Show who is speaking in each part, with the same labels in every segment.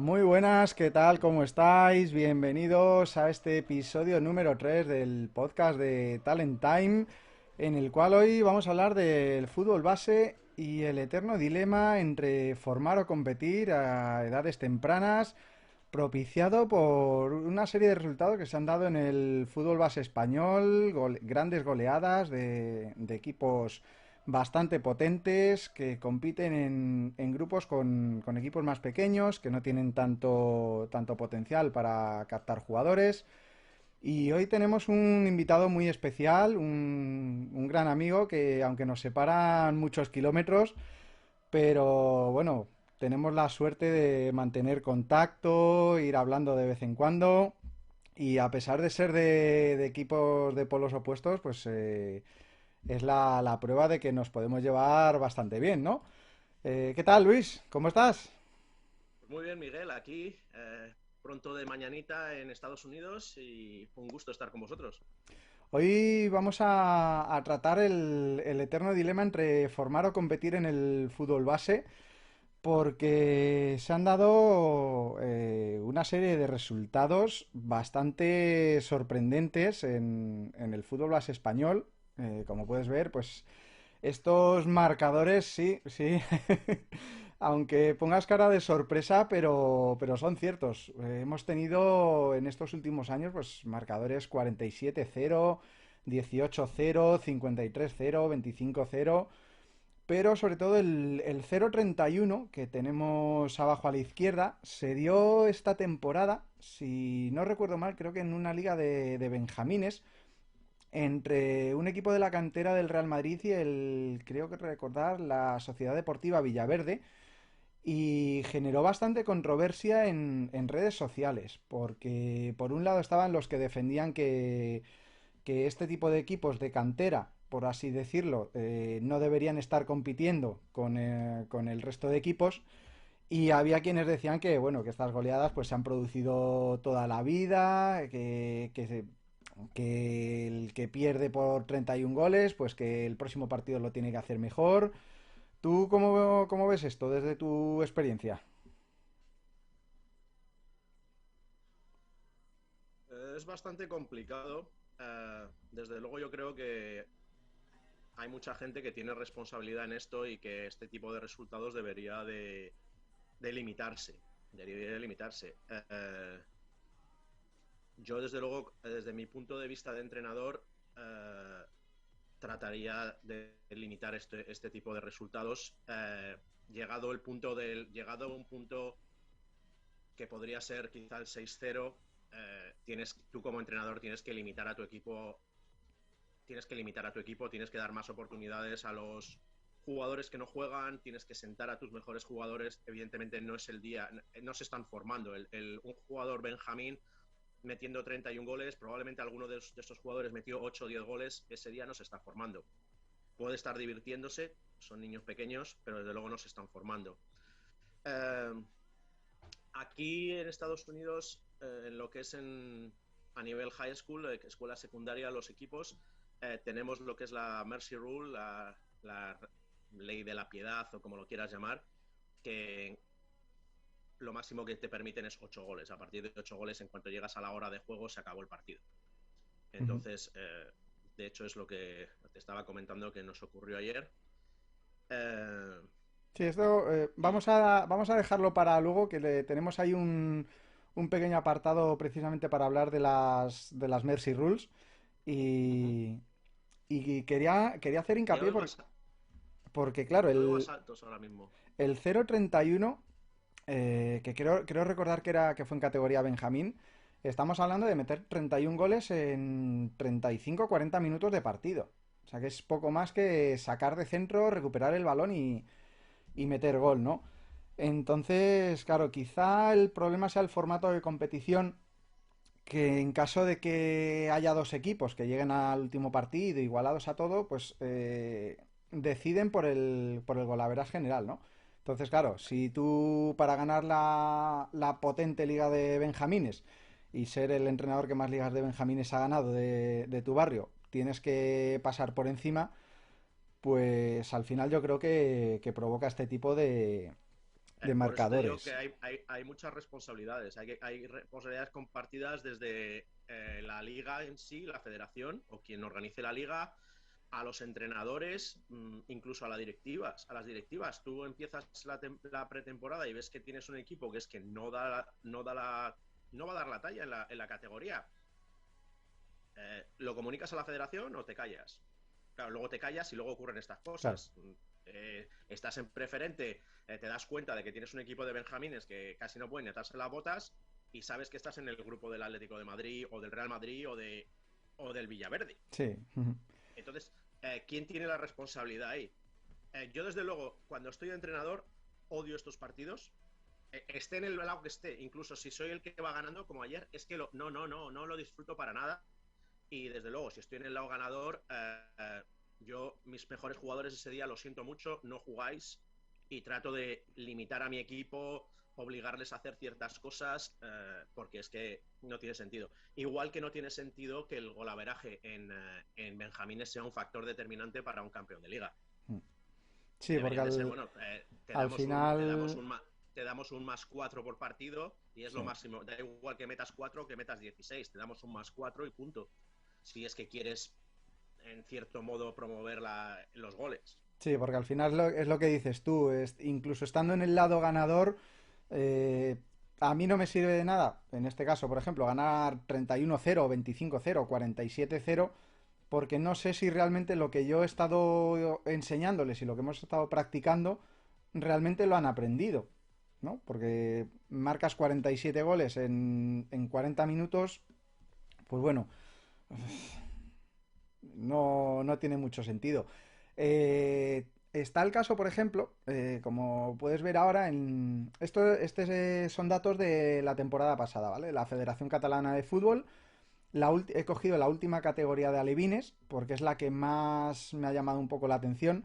Speaker 1: Muy buenas, ¿qué tal? ¿Cómo estáis? Bienvenidos a este episodio número 3 del podcast de Talent Time, en el cual hoy vamos a hablar del fútbol base y el eterno dilema entre formar o competir a edades tempranas, propiciado por una serie de resultados que se han dado en el fútbol base español, grandes goleadas de equipos bastante potentes que compiten en grupos con equipos más pequeños que no tienen tanto potencial para captar jugadores. Y hoy tenemos un invitado muy especial, un gran amigo que aunque nos separan muchos kilómetros, pero bueno, tenemos la suerte de mantener contacto, ir hablando de vez en cuando. Y a pesar de ser de equipos de polos opuestos, pues es la prueba de que nos podemos llevar bastante bien, ¿no? ¿Qué tal, Luis? ¿Cómo estás?
Speaker 2: Pues muy bien, Miguel, aquí pronto de mañanita en Estados Unidos y un gusto estar con vosotros.
Speaker 1: Hoy vamos a tratar el eterno dilema entre formar o competir en el fútbol base, porque se han dado una serie de resultados bastante sorprendentes en el fútbol base español. Como puedes ver, pues estos marcadores, sí, sí. Aunque pongas cara de sorpresa, pero son ciertos. Hemos tenido en estos últimos años, pues, marcadores 47-0, 18-0, 53-0, 25-0. Pero sobre todo el 0-31 que tenemos abajo a la izquierda se dio esta temporada, si no recuerdo mal, creo que en una liga de Benjamines, entre un equipo de la cantera del Real Madrid y creo que recordar, la Sociedad Deportiva Villaverde, y generó bastante controversia en redes sociales, porque por un lado estaban los que defendían que este tipo de equipos de cantera, por así decirlo, no deberían estar compitiendo con el resto de equipos, y había quienes decían que, bueno, que estas goleadas pues se han producido toda la vida, que el que pierde por 31 goles, pues que el próximo partido lo tiene que hacer mejor. ¿Tú cómo ves esto desde tu experiencia?
Speaker 2: Es bastante complicado. Desde luego yo creo que hay mucha gente que tiene responsabilidad en esto y que este tipo de resultados debería de limitarse. Debería de limitarse. Yo desde luego, desde mi punto de vista de entrenador, eh, trataría de limitar este tipo de resultados. Llegado a un punto que podría ser quizá el 6-0, tú como entrenador tienes que dar más oportunidades a los jugadores que no juegan, tienes que sentar a tus mejores jugadores. Evidentemente no es el día, no se están formando. Un jugador Benjamín metiendo 31 goles, probablemente alguno de estos jugadores metió 8 o 10 goles, ese día no se está formando. Puede estar divirtiéndose, son niños pequeños, pero desde luego no se están formando. Eh, Aquí en Estados Unidos, en lo que es a nivel high school, escuela secundaria, los equipos, tenemos lo que es la Mercy Rule, la ley de la piedad o como lo quieras llamar, que lo máximo que te permiten es 8 goles. A partir de 8 goles, en cuanto llegas a la hora de juego, se acabó el partido.
Speaker 1: Ujú.
Speaker 2: Entonces, de hecho, es lo que te estaba comentando que nos ocurrió ayer. Eh,
Speaker 1: Sí, esto
Speaker 2: y
Speaker 1: vamos a dejarlo para luego, que tenemos ahí un pequeño apartado precisamente para hablar de las Mercy Rules.
Speaker 2: uh-huh.
Speaker 1: Y, y quería hacer
Speaker 2: Te
Speaker 1: hincapié
Speaker 2: oigo,
Speaker 1: porque claro,
Speaker 2: te oigo a saltos ahora mismo.
Speaker 1: el 0-31, que creo recordar que fue en categoría Benjamín, estamos hablando de meter 31 goles en 35-40 minutos de partido. O sea que es poco más que sacar de centro, recuperar el balón y meter gol, ¿no? Entonces, claro, quizá el problema sea el formato de competición, que en caso de que haya dos equipos que lleguen al último partido igualados a todo, pues deciden por el golaveras general, ¿no? Entonces, claro, si tú para ganar la potente liga de Benjamines y ser el entrenador que más ligas de Benjamines ha ganado de tu barrio, tienes que pasar por encima, pues al final yo creo que provoca este tipo
Speaker 2: Por eso te digo que
Speaker 1: marcadores.
Speaker 2: hay muchas responsabilidades. Hay responsabilidades compartidas desde la liga en sí, la federación o quien organice la liga, a los entrenadores, incluso a las directivas. Tú empiezas la pretemporada y ves que tienes un equipo que es que no va a dar la talla en la categoría. ¿Lo comunicas a la federación o te callas? Claro, luego te callas y luego ocurren estas
Speaker 1: Claro.
Speaker 2: cosas. Estás en preferente, te das cuenta de que tienes un equipo de benjamines que casi no pueden atarse las botas y sabes que estás en el grupo del Atlético de Madrid o del Real Madrid o del Villaverde.
Speaker 1: Sí.
Speaker 2: Entonces, ¿quién tiene la responsabilidad ahí? Yo, desde luego, cuando estoy de entrenador, odio estos partidos. Esté en el lado que esté, incluso si soy el que va ganando, como ayer, es que no lo disfruto para nada. Y desde luego, si estoy en el lado ganador, mis mejores jugadores ese día, lo siento mucho, no jugáis y trato de limitar a mi equipo, obligarles a hacer ciertas cosas, porque es que no tiene sentido. Igual que no tiene sentido que el golaveraje en Benjamines sea un factor determinante para un campeón de liga.
Speaker 1: Sí, porque
Speaker 2: Deberían de ser, bueno,
Speaker 1: al final,
Speaker 2: te damos un más 4 por partido y es lo
Speaker 1: sí.
Speaker 2: máximo. Da igual que metas 4 que metas 16, te damos un más 4 y punto. Si es que quieres, en cierto modo, promover los goles.
Speaker 1: Sí, porque al final es lo que dices tú, incluso estando en el lado ganador, eh, a mí no me sirve de nada, en este caso, por ejemplo, ganar 31-0, 25-0, 47-0, porque no sé si realmente lo que yo he estado enseñándoles y lo que hemos estado practicando realmente lo han aprendido, ¿no? Porque marcas 47 goles en 40 minutos, pues bueno, no tiene mucho sentido. Está el caso, por ejemplo, como puedes ver ahora, son datos de la temporada pasada, ¿vale? La Federación Catalana de Fútbol, he cogido la última categoría de alevines, porque es la que más me ha llamado un poco la atención,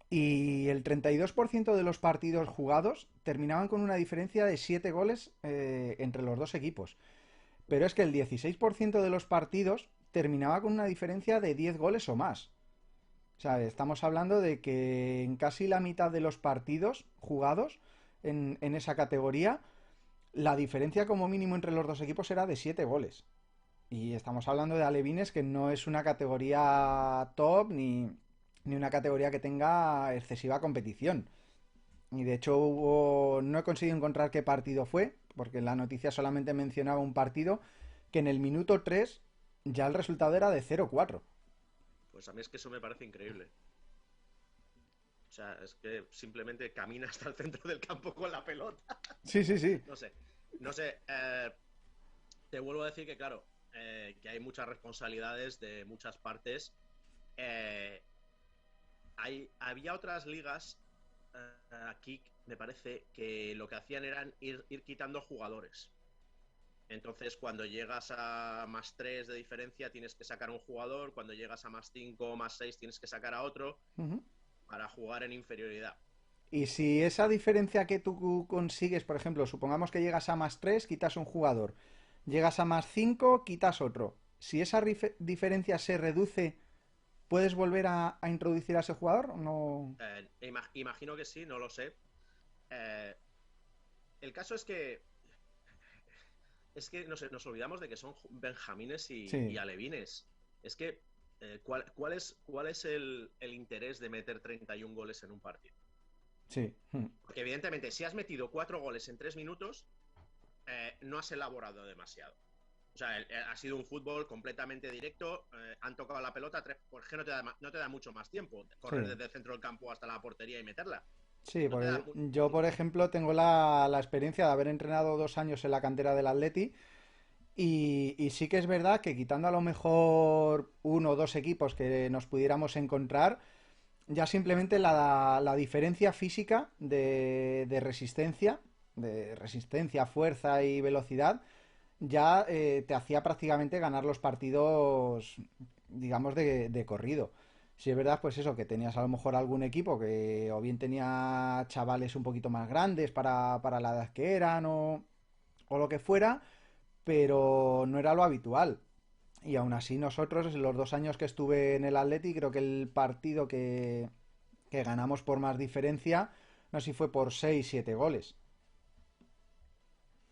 Speaker 1: y el 32% de los partidos jugados terminaban con una diferencia de 7 goles entre los dos equipos. Pero es que el 16% de los partidos terminaba con una diferencia de 10 goles o más. O sea, estamos hablando de que en casi la mitad de los partidos jugados en esa categoría, la diferencia como mínimo entre los dos equipos era de 7 goles. Y estamos hablando de alevines que no es una categoría top ni una categoría que tenga excesiva competición. Y de hecho no he conseguido encontrar qué partido fue, porque en la noticia solamente mencionaba un partido que en el minuto 3 ya el resultado era de 0-4.
Speaker 2: Pues a mí es que eso me parece increíble. O sea, es que simplemente camina hasta el centro del campo con la pelota.
Speaker 1: Sí, sí, sí.
Speaker 2: No sé, no sé. Te vuelvo a decir que, claro, que hay muchas responsabilidades de muchas partes. Eh, había otras ligas aquí, me parece, que lo que hacían eran ir quitando jugadores. Entonces, cuando llegas a más 3 de diferencia, tienes que sacar un jugador. Cuando llegas a más 5 o más 6, tienes que sacar a otro
Speaker 1: Ujú.
Speaker 2: para jugar en inferioridad.
Speaker 1: Y si esa diferencia que tú consigues, por ejemplo, supongamos que llegas a más 3 quitas un jugador. Llegas a más 5 quitas otro. Si esa diferencia se reduce, ¿puedes volver a introducir a ese jugador? No.
Speaker 2: Imagino que sí, no lo sé. Eh, el caso es que nos olvidamos de que son benjamines y
Speaker 1: Sí,
Speaker 2: alevines. Es que, ¿cuál es el interés de meter 31 goles en un partido?
Speaker 1: sí.
Speaker 2: Porque evidentemente, si has metido 4 goles en 3 minutos, no has elaborado demasiado. O sea, ha sido un fútbol completamente directo, han tocado la pelota, por ejemplo, no te da mucho más tiempo correr
Speaker 1: Sí.
Speaker 2: desde el centro del campo hasta la portería y meterla.
Speaker 1: Sí,
Speaker 2: No te da
Speaker 1: yo, por ejemplo, tengo la experiencia de haber entrenado 2 años en la cantera del Atleti y sí que es verdad que quitando a lo mejor uno o dos equipos que nos pudiéramos encontrar, ya simplemente la diferencia física de resistencia, fuerza y velocidad, ya te hacía prácticamente ganar los partidos, digamos, de corrido. Si es verdad, pues eso, que tenías a lo mejor algún equipo que o bien tenía chavales un poquito más grandes para la edad que eran o lo que fuera, pero no era lo habitual. Y aún así nosotros, en los 2 años que estuve en el Atleti, creo que el partido que ganamos por más diferencia no sé si fue por 6 7 goles.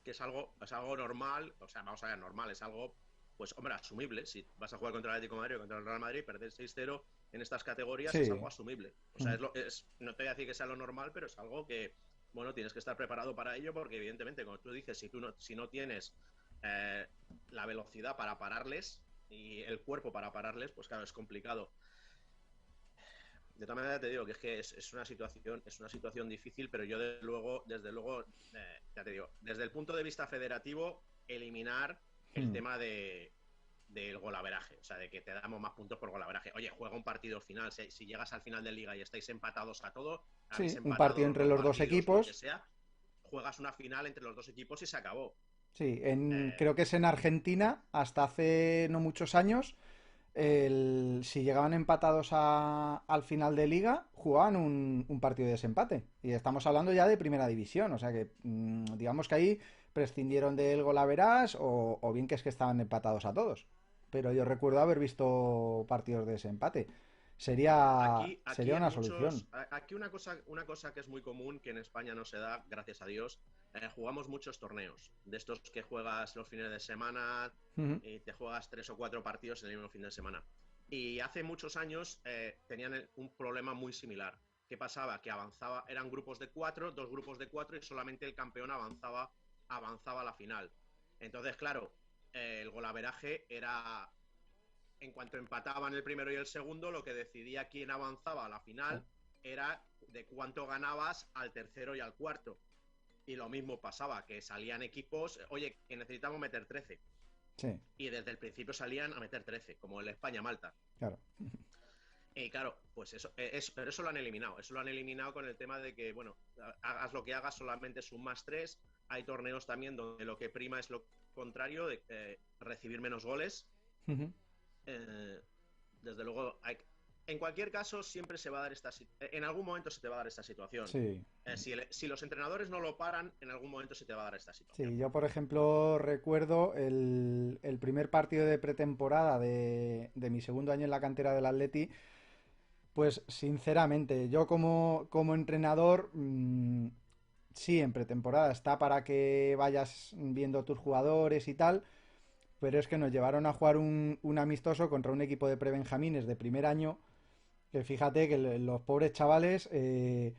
Speaker 2: Que es algo normal, o sea, vamos a ver, normal, es algo, pues, hombre, asumible. Si vas a jugar contra el Atlético de Madrid o contra el Real Madrid, perder 6-0 en estas categorías es
Speaker 1: Sí.
Speaker 2: algo asumible. O sea, no te voy a decir que sea lo normal, pero es algo que, bueno, tienes que estar preparado para ello porque, evidentemente, como tú dices, si no tienes eh, la velocidad para pararles y el cuerpo para pararles, pues claro, es complicado. De todas maneras te digo que es una situación difícil, pero yo desde luego, ya te digo, desde el punto de vista federativo, eliminar el
Speaker 1: Mm.
Speaker 2: tema del golaveraje, o sea, de que te damos más puntos por golaveraje. Oye, juega un partido final, si llegas al final de liga y estáis empatados a todo, habéis
Speaker 1: Sí, un partido
Speaker 2: empatado
Speaker 1: entre
Speaker 2: dos
Speaker 1: los dos
Speaker 2: partidos, lo que
Speaker 1: equipos.
Speaker 2: sea, juegas una final entre los dos equipos y se acabó.
Speaker 1: Sí,
Speaker 2: Eh,
Speaker 1: creo que es en Argentina, hasta hace no muchos años, si llegaban empatados al final de liga, jugaban un partido de desempate. Y estamos hablando ya de primera división, o sea que digamos que ahí prescindieron del golaveras o bien que es que estaban empatados a todos. Pero yo recuerdo haber visto partidos de desempate. Sería
Speaker 2: Aquí en
Speaker 1: una solución.
Speaker 2: muchos, aquí una cosa que es muy común, que en España no se da, gracias a Dios, jugamos muchos torneos, de estos que juegas los fines de semana
Speaker 1: Ujú.
Speaker 2: y te juegas 3 o 4 partidos en el mismo fin de semana. Y hace muchos años tenían un problema muy similar. ¿Qué pasaba? Que eran grupos de 4, 2 grupos de 4 y solamente el campeón avanzaba a la final. Entonces, claro, el golaveraje era en cuanto empataban el primero y el segundo, lo que decidía quién avanzaba a la
Speaker 1: Claro.
Speaker 2: final era de cuánto ganabas al tercero y al cuarto. Y lo mismo pasaba, que salían equipos, oye, que necesitamos meter 13.
Speaker 1: Sí,
Speaker 2: Y desde el principio salían a meter 13, como el España-Malta.
Speaker 1: claro.
Speaker 2: Y claro, pues pero eso lo han eliminado. Eso lo han eliminado con el tema de que, bueno, hagas lo que hagas, solamente es un +3. Hay torneos también donde lo que prima es lo contrario, de recibir menos goles.
Speaker 1: Ujú.
Speaker 2: Eh, Desde luego, en cualquier caso, siempre se va a dar en algún momento se te va a dar esta situación.
Speaker 1: Sí.
Speaker 2: Si los entrenadores no lo paran, en algún momento se te va a dar esta situación.
Speaker 1: Sí, yo por ejemplo recuerdo el primer partido de pretemporada de mi segundo año en la cantera del Atleti, pues sinceramente, yo como entrenador, sí, en pretemporada está para que vayas viendo tus jugadores y tal, pero es que nos llevaron a jugar un amistoso contra un equipo de prebenjamines de primer año, que fíjate que los pobres chavales, de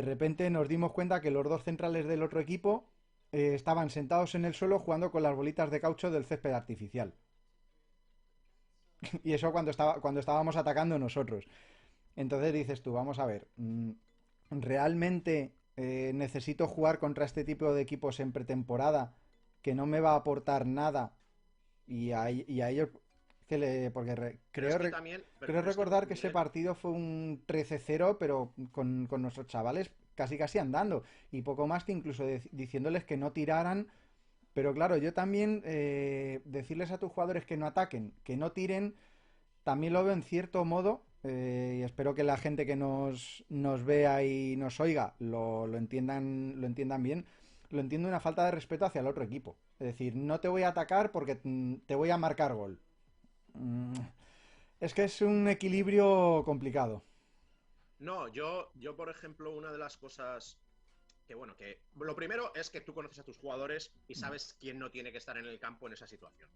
Speaker 1: repente nos dimos cuenta que los dos centrales del otro equipo estaban sentados en el suelo jugando con las bolitas de caucho del césped artificial. Y eso cuando estábamos atacando nosotros. Entonces dices tú, vamos a ver, ¿realmente necesito jugar contra este tipo de equipos en pretemporada que no me va a aportar nada? Y a ellos, porque
Speaker 2: Pero es que también,
Speaker 1: creo
Speaker 2: pero es que
Speaker 1: recordar que ese
Speaker 2: Miguel,
Speaker 1: partido fue un 13-0 pero con nuestros chavales casi andando. Y poco más que incluso diciéndoles que no tiraran. Pero claro, yo también decirles a tus jugadores que no ataquen, que no tiren, también lo veo en cierto modo, y espero que la gente que nos vea y nos oiga lo entiendan bien, lo entiendo una falta de respeto hacia el otro equipo. Es decir, no te voy a atacar porque te voy a marcar gol. Mm, Es que es un equilibrio complicado.
Speaker 2: no, yo, por ejemplo, una de las cosas que, bueno, que lo primero es que tú conoces a tus jugadores y sabes quién no tiene que estar en el campo en esa situación.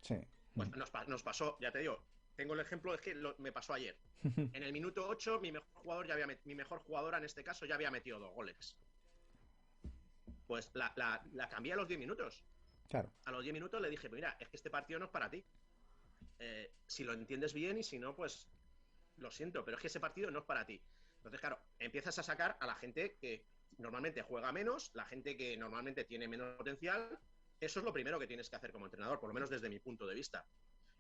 Speaker 1: Sí.
Speaker 2: Pues nos pasó, ya te digo, tengo el ejemplo, es que me pasó ayer. En el minuto 8, mi mejor jugadora en este caso ya había metido 2 goles. Pues la cambié a los 10 minutos.
Speaker 1: Claro,
Speaker 2: A los 10 minutos le dije, mira, es que este partido no es para ti. Si lo entiendes bien y si no, pues lo siento, pero es que ese partido no es para ti. Entonces, claro, empiezas a sacar a la gente que normalmente juega menos, la gente que normalmente tiene menos potencial. Eso es lo primero que tienes que hacer como entrenador, por lo menos desde mi punto de vista.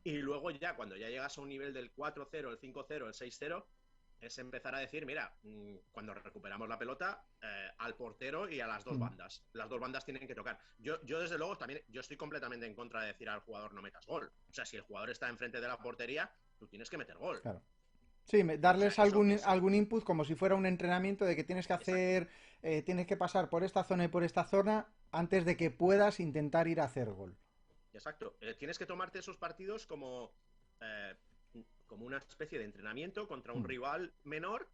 Speaker 2: Y luego ya, cuando ya llegas a un nivel del 4-0, el 5-0, el 6-0, es empezar a decir, mira, cuando recuperamos la pelota, al portero y a las dos bandas. Las dos bandas tienen que tocar. Yo desde luego, también, yo estoy completamente en contra de decir al jugador no metas gol. O sea, si el jugador está enfrente de la portería, tú tienes que meter gol.
Speaker 1: claro. Sí,
Speaker 2: O sea,
Speaker 1: darles
Speaker 2: eso es
Speaker 1: algún input como si fuera un entrenamiento de que tienes que
Speaker 2: exacto.
Speaker 1: hacer, tienes que pasar por esta zona y por esta zona antes de que puedas intentar ir a hacer gol.
Speaker 2: Exacto. Tienes que tomarte esos partidos como, como una especie de entrenamiento contra un
Speaker 1: Mm.
Speaker 2: rival menor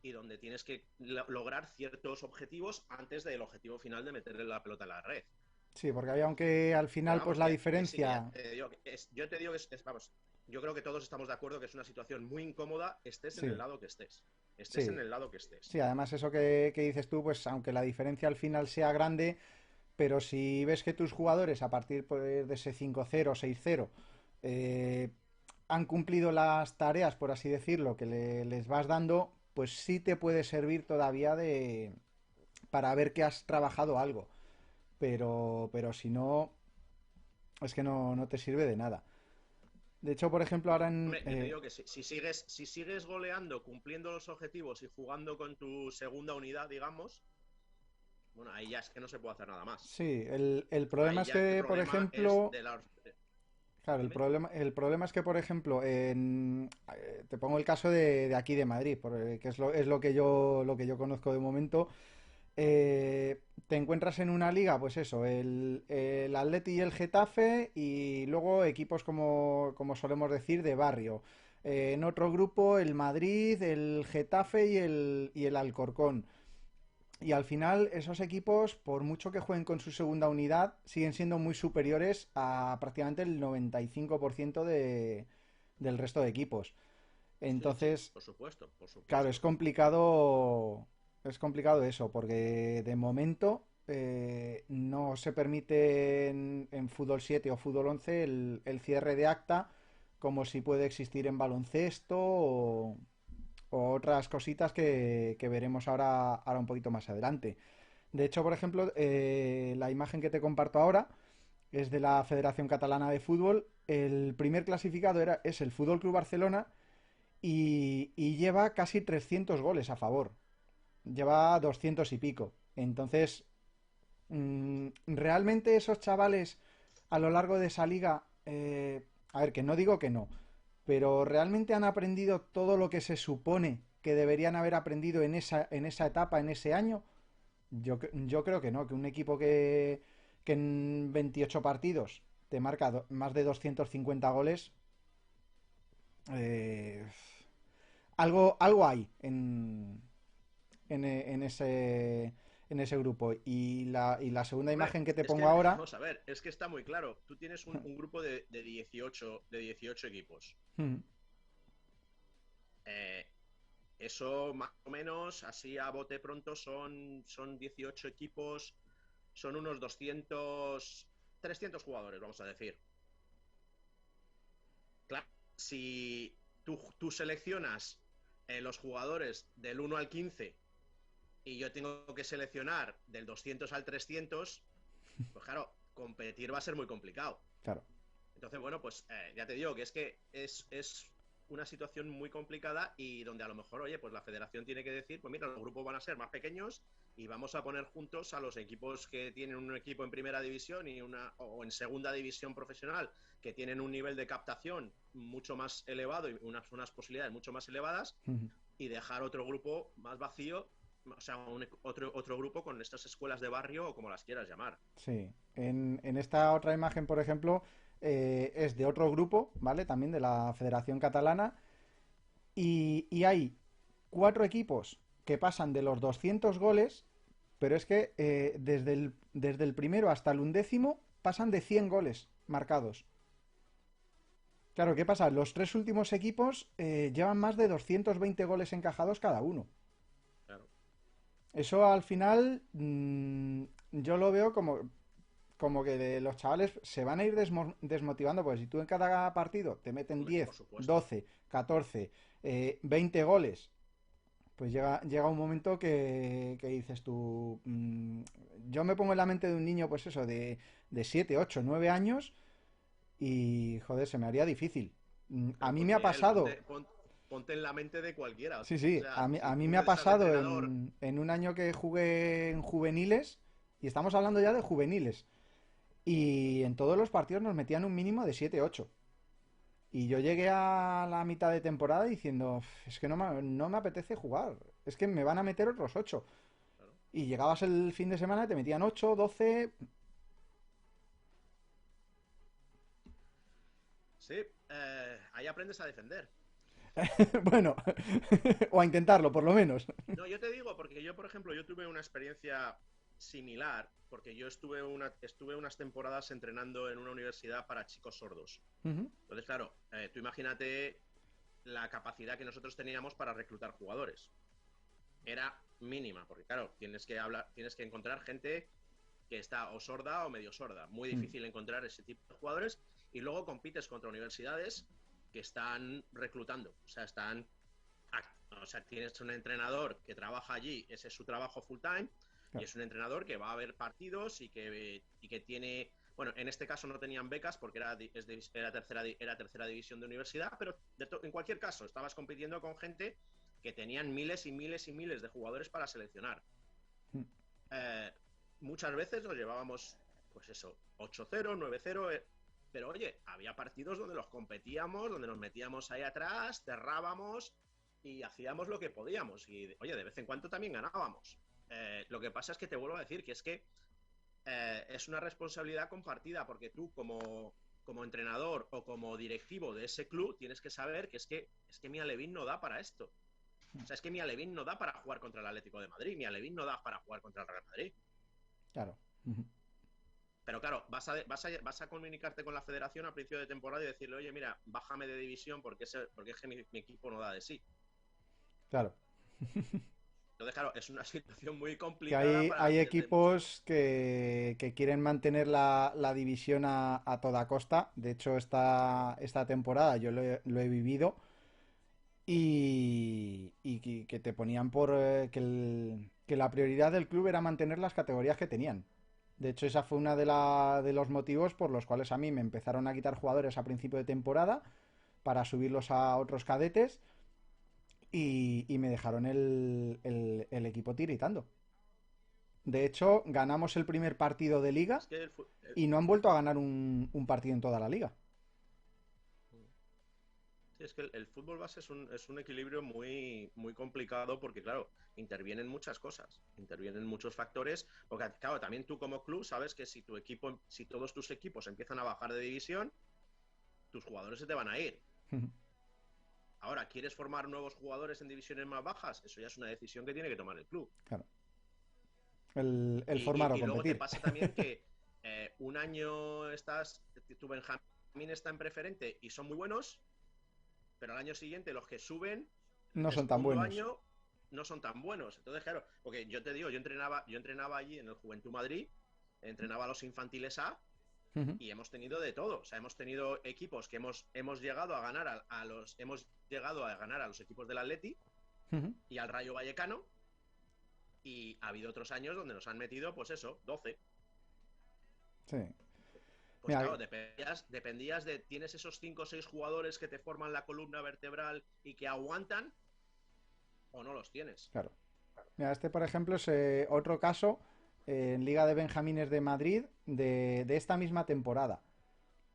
Speaker 2: y donde tienes que lograr ciertos objetivos antes del objetivo final de meterle la pelota en la red.
Speaker 1: Sí, porque había, aunque al
Speaker 2: Pero
Speaker 1: final, pues
Speaker 2: vamos,
Speaker 1: la
Speaker 2: que sí, que ya
Speaker 1: diferencia.
Speaker 2: te digo, yo te digo que vamos, yo creo que todos estamos de acuerdo que es una situación muy incómoda, estés en el
Speaker 1: Sí,
Speaker 2: lado que estés. Estés en
Speaker 1: sí.
Speaker 2: el lado que estés.
Speaker 1: Sí, además eso que dices tú, pues aunque la diferencia al final sea grande, pero si ves que tus jugadores a partir pues, de ese 5-0, 6-0, eh, han cumplido las tareas, por así decirlo, que les vas dando, pues sí te puede servir todavía para ver que has trabajado algo. Pero si no, es que no te sirve de nada. De hecho, por ejemplo, ahora en...
Speaker 2: Hombre, yo te digo que si sigues goleando, cumpliendo los objetivos y jugando con tu segunda unidad, digamos, bueno, ahí ya es que no se puede hacer nada más.
Speaker 1: Sí, el problema
Speaker 2: Ahí
Speaker 1: es
Speaker 2: ya el
Speaker 1: que, por
Speaker 2: problema es
Speaker 1: ejemplo,
Speaker 2: de la...
Speaker 1: claro,
Speaker 2: Dime.
Speaker 1: el problema es que, por ejemplo, te pongo el caso de aquí de Madrid, que es lo que yo conozco de momento. Te encuentras en una liga, pues eso, el Atleti y el Getafe, y luego equipos como solemos decir, de barrio. En otro grupo, el Madrid, el Getafe y el Alcorcón. Y al final, esos equipos, por mucho que jueguen con su segunda unidad, siguen siendo muy superiores a prácticamente el 95% del resto de equipos.
Speaker 2: Sí, sí,
Speaker 1: Entonces,
Speaker 2: por supuesto, por
Speaker 1: claro,
Speaker 2: supuesto.
Speaker 1: es complicado eso, porque de momento no se permite en Fútbol 7 o Fútbol 11 el cierre de acta, como si puede existir en baloncesto o otras cositas que veremos ahora un poquito más adelante. De hecho, por ejemplo, la imagen que te comparto ahora es de la Federación Catalana de Fútbol. El primer clasificado es el Fútbol Club Barcelona y lleva casi 300 goles a favor. Lleva 200 y pico. Entonces, realmente esos chavales a lo largo de esa liga, a ver, que no digo que no, pero realmente han aprendido todo lo que se supone que deberían haber aprendido en esa etapa, en ese año. Yo creo que no, que un equipo que en 28 partidos te marca más de 250 goles, eh, algo hay en ese grupo. Y la segunda
Speaker 2: Hombre,
Speaker 1: imagen que te
Speaker 2: es
Speaker 1: pongo
Speaker 2: que,
Speaker 1: ahora.
Speaker 2: vamos a ver, es que está muy claro. Tú tienes un grupo de 18 equipos.
Speaker 1: Hmm,
Speaker 2: Eh, Eso más o menos, así a bote pronto, son 18 equipos, son unos 300 jugadores, vamos a decir. Claro, si tú seleccionas los jugadores del 1 al 15 y yo tengo que seleccionar del 200 al 300, pues claro, competir va a ser muy complicado.
Speaker 1: claro.
Speaker 2: Entonces, bueno, pues ya te digo que es una situación muy complicada y donde a lo mejor, oye, pues la federación tiene que decir, pues mira, los grupos van a ser más pequeños y vamos a poner juntos a los equipos que tienen un equipo en primera división o en segunda división profesional, que tienen un nivel de captación mucho más elevado y unas posibilidades mucho más elevadas,
Speaker 1: Ujú.
Speaker 2: y dejar otro grupo más vacío, o sea, otro grupo con estas escuelas de barrio o como las quieras llamar.
Speaker 1: Sí. En esta otra imagen, por ejemplo, es de otro grupo, ¿vale? También de la Federación Catalana. Y hay 4 equipos que pasan de los 200 goles, pero es que desde el primero hasta el undécimo pasan de 100 goles marcados. Claro, ¿qué pasa? Los 3 últimos equipos llevan más de 220 goles encajados cada uno.
Speaker 2: Claro.
Speaker 1: Eso al final yo lo veo como que los chavales se van a ir desmotivando, porque si tú en cada partido te meten
Speaker 2: Hombre, por
Speaker 1: 10,
Speaker 2: supuesto.
Speaker 1: 12, 14, 20 goles, pues llega un momento que dices tú, yo me pongo en la mente de un niño, pues eso, de 7, 8, 9 años y, joder, se me haría difícil. A
Speaker 2: Pero
Speaker 1: mí me
Speaker 2: pues
Speaker 1: ha
Speaker 2: Miguel,
Speaker 1: pasado,
Speaker 2: ponte en la mente de cualquiera.
Speaker 1: sí,
Speaker 2: O
Speaker 1: sí, a
Speaker 2: sea,
Speaker 1: mí,
Speaker 2: si
Speaker 1: a mí me
Speaker 2: tú
Speaker 1: ha
Speaker 2: estás de
Speaker 1: pasado
Speaker 2: entrenador,
Speaker 1: en un año que jugué en juveniles, y estamos hablando ya de juveniles, y en todos los partidos nos metían un mínimo de 7, 8. Y yo llegué a la mitad de temporada diciendo, es que no me apetece jugar, es que me van a meter otros 8.
Speaker 2: claro.
Speaker 1: Y llegabas el fin de semana y te metían 8, 12.
Speaker 2: Sí, ahí aprendes a defender.
Speaker 1: Bueno, o a intentarlo, por lo menos.
Speaker 2: No, yo te digo, porque yo, por ejemplo, yo tuve una experiencia similar, porque yo estuve unas temporadas entrenando en una universidad para chicos sordos.
Speaker 1: Ujú,
Speaker 2: Entonces, claro, tú imagínate la capacidad que nosotros teníamos para reclutar jugadores. Era mínima, porque claro, tienes que encontrar gente que está o sorda o medio sorda. Muy
Speaker 1: mm,
Speaker 2: difícil encontrar ese tipo de jugadores. Y luego compites contra universidades que están reclutando, o sea, tienes un entrenador que trabaja allí, ese es su trabajo full time, y
Speaker 1: claro.
Speaker 2: es un entrenador que va a ver partidos y que tiene, bueno, en este caso no tenían becas porque era tercera división de universidad, pero en cualquier caso estabas compitiendo con gente que tenían miles y miles y miles de jugadores para seleccionar.
Speaker 1: Mm,
Speaker 2: Eh, Muchas veces nos llevábamos, pues eso, 8-0, 9-0, pero oye, había partidos donde los competíamos, donde nos metíamos ahí atrás, cerrábamos y hacíamos lo que podíamos. Y oye, de vez en cuando también ganábamos. Lo que pasa es que te vuelvo a decir que es que es una responsabilidad compartida, porque tú como entrenador o como directivo de ese club tienes que saber que es que mi Alevín no da para esto. O sea, es que mi Alevín no da para jugar contra el Atlético de Madrid, mi Alevín no da para jugar contra el Real Madrid.
Speaker 1: claro. Ujú,
Speaker 2: Pero claro, vas a comunicarte con la federación a principio de temporada y decirle, oye, mira, bájame de división porque es que mi equipo no da de sí.
Speaker 1: claro.
Speaker 2: Entonces, claro, es una situación muy
Speaker 1: Que
Speaker 2: complicada
Speaker 1: hay,
Speaker 2: para
Speaker 1: hay
Speaker 2: desde muchos.
Speaker 1: equipos que quieren mantener la división a toda costa. De hecho, esta temporada yo lo he vivido y que te ponían por que la prioridad del club era mantener las categorías que tenían. De hecho, esa fue una de los motivos por los cuales a mí me empezaron a quitar jugadores a principio de temporada para subirlos a otros cadetes y me dejaron el equipo tiritando. De hecho, ganamos el primer partido de liga
Speaker 2: Es que
Speaker 1: y no han vuelto a ganar un partido en toda la liga.
Speaker 2: sí, es que el fútbol base es un equilibrio muy, muy complicado porque, claro, intervienen muchas cosas, intervienen muchos factores, porque, claro, también tú como club sabes que si todos tus equipos empiezan a bajar de división, tus jugadores se te van a ir. Ahora, ¿quieres formar nuevos jugadores en divisiones más bajas? Eso ya es una decisión que tiene que tomar el club.
Speaker 1: Claro. El
Speaker 2: Y,
Speaker 1: formar
Speaker 2: y-
Speaker 1: o
Speaker 2: y luego te
Speaker 1: competir.
Speaker 2: pasa también que un año tu Benjamín está en preferente y son muy buenos, pero al año siguiente los que suben,
Speaker 1: No
Speaker 2: el
Speaker 1: son tan
Speaker 2: segundo
Speaker 1: buenos.
Speaker 2: año, no son tan buenos. Entonces, claro, porque yo te digo, yo entrenaba allí en el Juventud Madrid, entrenaba a los infantiles A
Speaker 1: Ujú,
Speaker 2: y hemos tenido de todo. O sea, hemos tenido equipos que hemos llegado a ganar a los equipos del Atleti
Speaker 1: ujú.
Speaker 2: y al Rayo Vallecano, y ha habido otros años donde nos han metido, pues eso, 12.
Speaker 1: Sí.
Speaker 2: Pues
Speaker 1: Mira,
Speaker 2: claro, dependías de, tienes esos 5 o 6 jugadores que te forman la columna vertebral y que aguantan, o no los tienes.
Speaker 1: claro. Mira, este, por ejemplo, es otro caso en Liga de Benjamines de Madrid de esta misma temporada.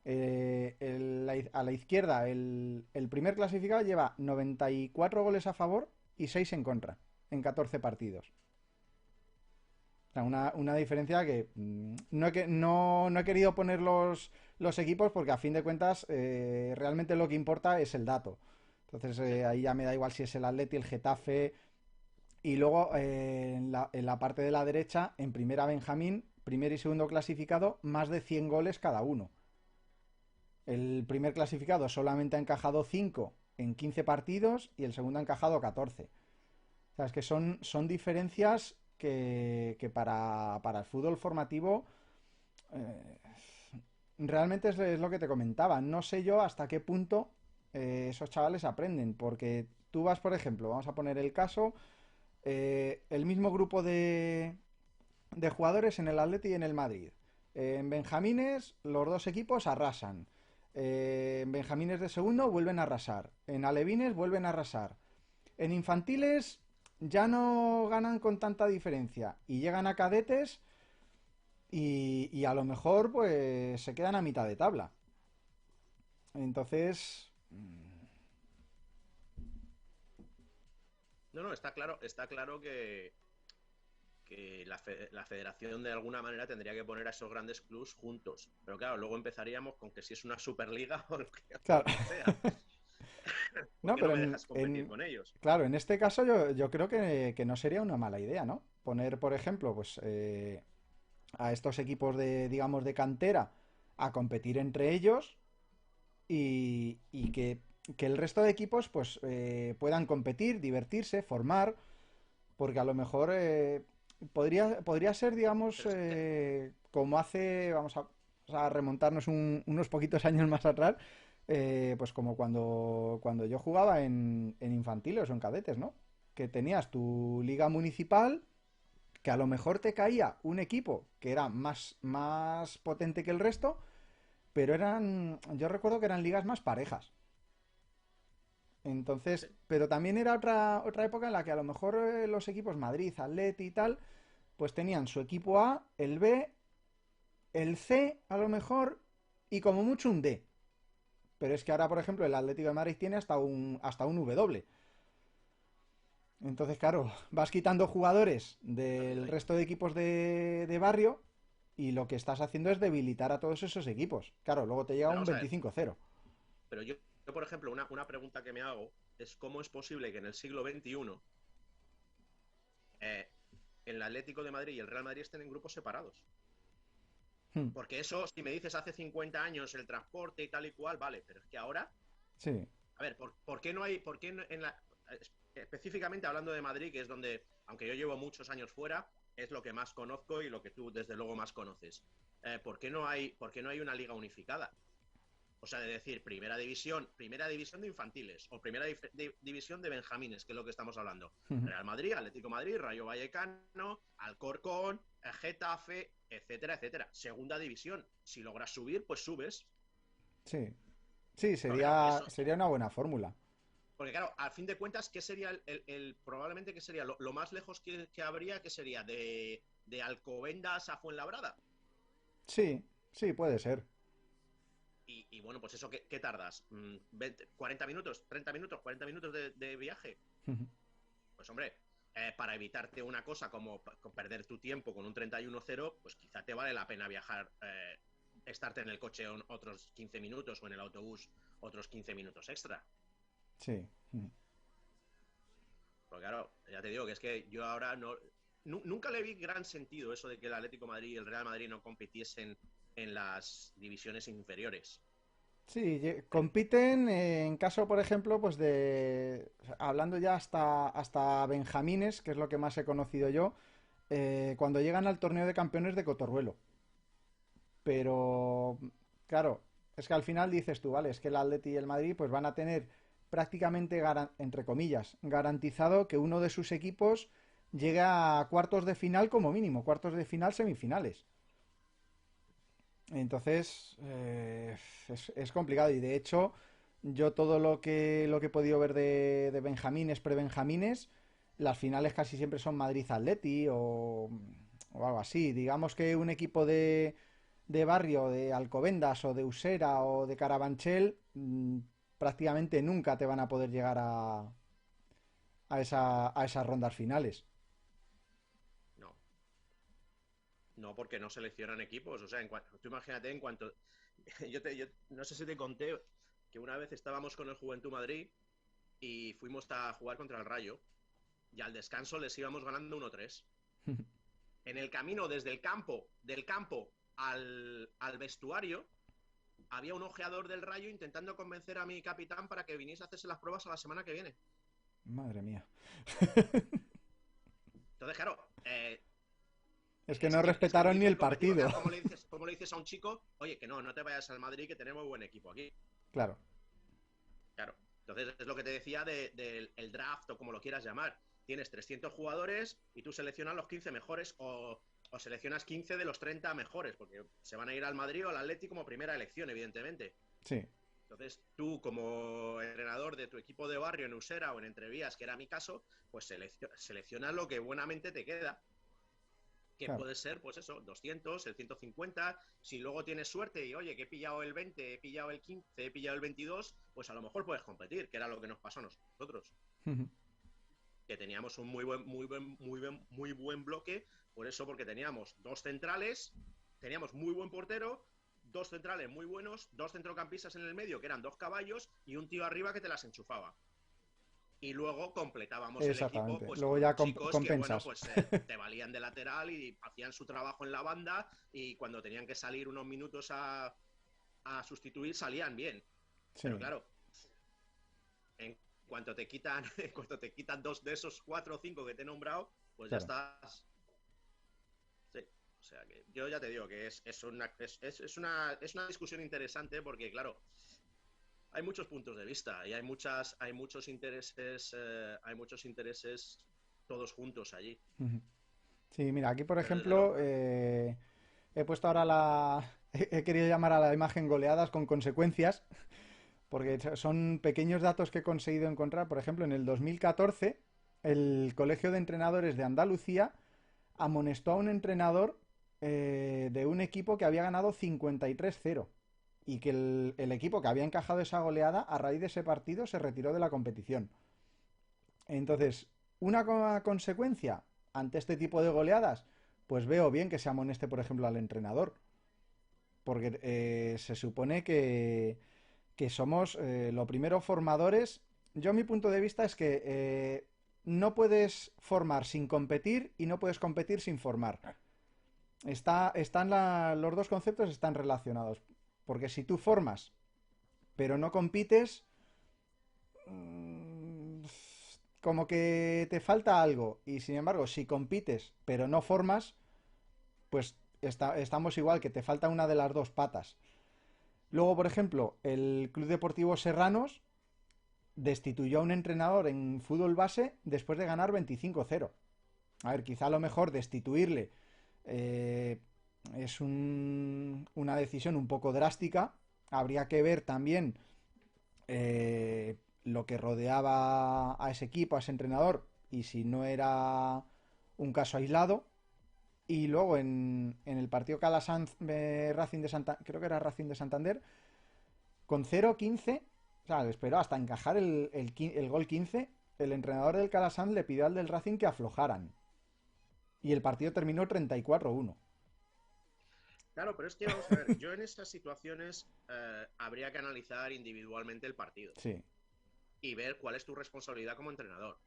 Speaker 1: A la izquierda, el primer clasificado lleva 94 goles a favor y 6 en contra en 14 partidos. O sea, una diferencia que no he querido poner los equipos porque a fin de cuentas realmente lo que importa es el dato. Entonces
Speaker 2: Sí.
Speaker 1: ahí ya me da igual si es el Atleti, el Getafe. Y luego en la parte de la derecha, en primera Benjamín, primer y segundo clasificado, más de 100 goles cada uno. El primer clasificado solamente ha encajado 5 en 15 partidos y el segundo ha encajado 14. O sea, es que son diferencias que para el fútbol formativo eh, realmente es lo que te comentaba. No sé yo hasta qué punto esos chavales aprenden, porque tú vas, por ejemplo, vamos a poner el caso, el mismo grupo de jugadores en el Atleti y en el Madrid. En Benjamines los dos equipos arrasan. En Benjamines de segundo vuelven a arrasar. En Alevines vuelven a arrasar. En infantiles ya no ganan con tanta diferencia y llegan a cadetes y a lo mejor pues se quedan a mitad de tabla. Entonces,
Speaker 2: No, no, está claro que la federación de alguna manera tendría que poner a esos grandes clubs juntos. Pero claro, luego empezaríamos con que si es una superliga o lo que, o
Speaker 1: claro,
Speaker 2: lo que sea. ¿Por
Speaker 1: No,
Speaker 2: qué no
Speaker 1: pero
Speaker 2: me dejas competir con ellos?
Speaker 1: claro, en este caso yo creo que no sería una mala idea, ¿no? Poner, por ejemplo, pues a estos equipos de, digamos, de cantera a competir entre ellos y que el resto de equipos pues puedan competir, divertirse, formar, porque a lo mejor podría ser, digamos,
Speaker 2: Pero es que,
Speaker 1: como hace, a remontarnos unos poquitos años más atrás, pues como cuando yo jugaba en infantiles o en cadetes, ¿no? Que tenías tu liga municipal, que a lo mejor te caía un equipo que era más potente que el resto, pero yo recuerdo que eran ligas más parejas. Entonces,
Speaker 2: sí,
Speaker 1: pero también era otra época en la que a lo mejor los equipos Madrid, Atleti y tal, pues tenían su equipo A, el B, el C a lo mejor y como mucho un D. Pero es que ahora, por ejemplo, el Atlético de Madrid tiene hasta un W. Entonces, claro, vas quitando jugadores
Speaker 2: no
Speaker 1: del
Speaker 2: digáis.
Speaker 1: resto de equipos de barrio y lo que estás haciendo es debilitar a todos esos equipos. Claro, luego te llega
Speaker 2: Pero
Speaker 1: un
Speaker 2: vamos a ver,
Speaker 1: 25-0.
Speaker 2: pero yo, por ejemplo, una pregunta que me hago es cómo es posible que en el siglo XXI eh, el Atlético de Madrid y el Real Madrid estén en grupos separados.
Speaker 1: Hmm.
Speaker 2: Porque eso, si me dices hace 50 años el transporte y tal y cual, vale, pero es que ahora,
Speaker 1: Sí.
Speaker 2: a ver, ¿por qué no hay, por qué en la, específicamente hablando de Madrid, que es donde, aunque yo llevo muchos años fuera, es lo que más conozco y lo que tú desde luego más conoces. ¿Por qué no hay una liga unificada? O sea, de decir primera división de infantiles o división de benjamines, que es lo que estamos hablando. Real Madrid, Atlético de Madrid, Rayo Vallecano, Alcorcón, Getafe, etcétera, etcétera. Segunda división. Si logras subir, pues subes.
Speaker 1: Sí. Sí,
Speaker 2: Porque claro,
Speaker 1: sería una buena fórmula.
Speaker 2: porque claro, a fin de cuentas, ¿qué sería probablemente qué sería lo más lejos que habría, que sería de Alcobendas a Fuenlabrada?
Speaker 1: Sí, sí, puede ser.
Speaker 2: Y bueno, pues eso, ¿qué tardas? 40 minutos, 30 minutos, 40 minutos de viaje. Pues hombre, para evitarte una cosa como perder tu tiempo con un 31-0, pues quizá te vale la pena viajar, estarte en el coche otros 15 minutos o en el autobús otros 15 minutos extra.
Speaker 1: Sí.
Speaker 2: Porque claro, ya te digo que es que yo ahora nunca le vi gran sentido eso de que el Atlético de Madrid y el Real Madrid no compitiesen en las divisiones inferiores.
Speaker 1: Sí, compiten en caso, por ejemplo, pues hablando ya hasta Benjamines, que es lo que más he conocido yo, cuando llegan al torneo de campeones de Cotorruelo. Pero, claro, es que al final dices tú, vale, es que el Atleti y el Madrid pues van a tener prácticamente, entre comillas, garantizado que uno de sus equipos llegue a cuartos de final como mínimo, cuartos de final, semifinales. Entonces, es complicado y de hecho, yo todo lo que he podido ver de Benjamines, prebenjamines, las finales casi siempre son Madrid-Atleti o algo así. Digamos que un equipo de barrio, de Alcobendas o de Usera o de Carabanchel, prácticamente nunca te van a poder llegar a esas rondas finales.
Speaker 2: No, no porque no seleccionan equipos. O sea, tú imagínate en cuanto... yo no sé si te conté que una vez estábamos con el Juventud Madrid y fuimos a jugar contra el Rayo y al descanso les íbamos ganando 1-3. En el camino desde del campo al vestuario, había un ojeador del Rayo intentando convencer a mi capitán para que viniese a hacerse las pruebas a la semana que viene.
Speaker 1: Madre mía.
Speaker 2: Entonces, claro,
Speaker 1: Es que
Speaker 2: es
Speaker 1: no
Speaker 2: que, es que es
Speaker 1: respetaron
Speaker 2: muy
Speaker 1: ni el
Speaker 2: competitivo.
Speaker 1: partido.
Speaker 2: Claro, ¿cómo le dices a un chico, oye, que no te vayas al Madrid, que tenemos buen equipo aquí?
Speaker 1: Claro.
Speaker 2: Claro. Entonces, es lo que te decía del draft o como lo quieras llamar. Tienes 300 jugadores y tú seleccionas los 15 mejores o seleccionas 15 de los 30 mejores, porque se van a ir al Madrid o al Atlético como primera elección, evidentemente.
Speaker 1: Sí.
Speaker 2: Entonces, tú, como entrenador de tu equipo de barrio en Usera o en Entrevías, que era mi caso, pues seleccionas lo que buenamente te queda, que
Speaker 1: Claro.
Speaker 2: puede ser, pues eso, 200, el 150. Si luego tienes suerte y, oye, que he pillado el 20, he pillado el 15, he pillado el 22, pues a lo mejor puedes competir, que era lo que nos pasó a nosotros, que teníamos un muy buen bloque, por eso, porque teníamos dos centrales, teníamos muy buen portero, dos centrales muy buenos, dos centrocampistas en el medio, que eran dos caballos, y un tío arriba que te las enchufaba. Y luego completábamos el equipo
Speaker 1: Exactamente.
Speaker 2: pues
Speaker 1: Luego
Speaker 2: con
Speaker 1: ya
Speaker 2: chicos que, bueno,
Speaker 1: compensas.
Speaker 2: pues te valían de lateral y hacían su trabajo en la banda, y cuando tenían que salir unos minutos a sustituir, salían bien. Pero
Speaker 1: Sí,
Speaker 2: claro, en cuanto te quitan, en cuanto te quitan dos de esos cuatro o cinco que te he nombrado, pues ya
Speaker 1: claro.
Speaker 2: estás. Sí. O sea que yo ya te digo que es una discusión interesante porque, claro, hay muchos puntos de vista y hay muchos intereses todos juntos allí.
Speaker 1: Ujú. Sí, mira, aquí por
Speaker 2: Pero desde
Speaker 1: ejemplo,
Speaker 2: luego,
Speaker 1: he puesto ahora he querido llamar a la imagen goleadas con consecuencias, porque son pequeños datos que he conseguido encontrar. Por ejemplo, en el 2014, el Colegio de Entrenadores de Andalucía amonestó a un entrenador de un equipo que había ganado 53-0 y que el equipo que había encajado esa goleada, a raíz de ese partido, se retiró de la competición. Entonces, una consecuencia ante este tipo de goleadas, pues veo bien que se amoneste, por ejemplo, al entrenador, porque se supone que somos, lo primero, formadores. Yo mi punto de vista es que no puedes formar sin competir y no puedes competir sin formar. Los dos conceptos están relacionados, porque si tú formas pero no compites, mm, como que te falta algo. Y sin embargo, si compites pero no formas, pues estamos igual, que te falta una de las dos patas. Luego, por ejemplo, el Club Deportivo Serranos destituyó a un entrenador en fútbol base después de ganar 25-0. A ver, quizá a lo mejor destituirle eh, es una decisión un poco drástica. Habría que ver también lo que rodeaba a ese equipo, a ese entrenador, y si no era un caso aislado. Y luego en el partido Calasanz Racing de Santander, creo que era Racing de Santander, con 0-15, o sea, esperó hasta encajar el gol 15, el entrenador del Calasanz le pidió al del Racing que aflojaran. Y el partido terminó 34-1.
Speaker 2: claro, pero es que vamos a ver, yo en estas situaciones habría que analizar individualmente el partido
Speaker 1: Sí.
Speaker 2: y ver cuál es tu responsabilidad como entrenador.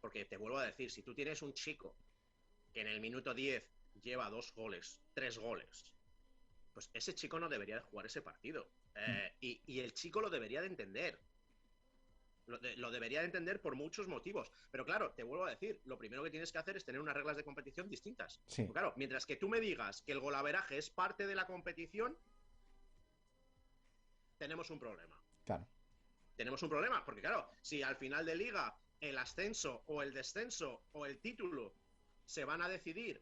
Speaker 2: Porque te vuelvo a decir, si tú tienes un chico que en el minuto 10 lleva dos goles, tres goles, pues ese chico no debería de jugar ese partido. Y el chico lo debería de entender. Lo debería de entender por muchos motivos. Pero claro, te vuelvo a decir, lo primero que tienes que hacer es tener unas reglas de competición distintas.
Speaker 1: Sí,
Speaker 2: Pues claro, mientras que tú me digas que el golaveraje es parte de la competición, tenemos un problema.
Speaker 1: claro.
Speaker 2: Tenemos un problema, porque claro, si al final de liga el ascenso o el descenso o el título se van a decidir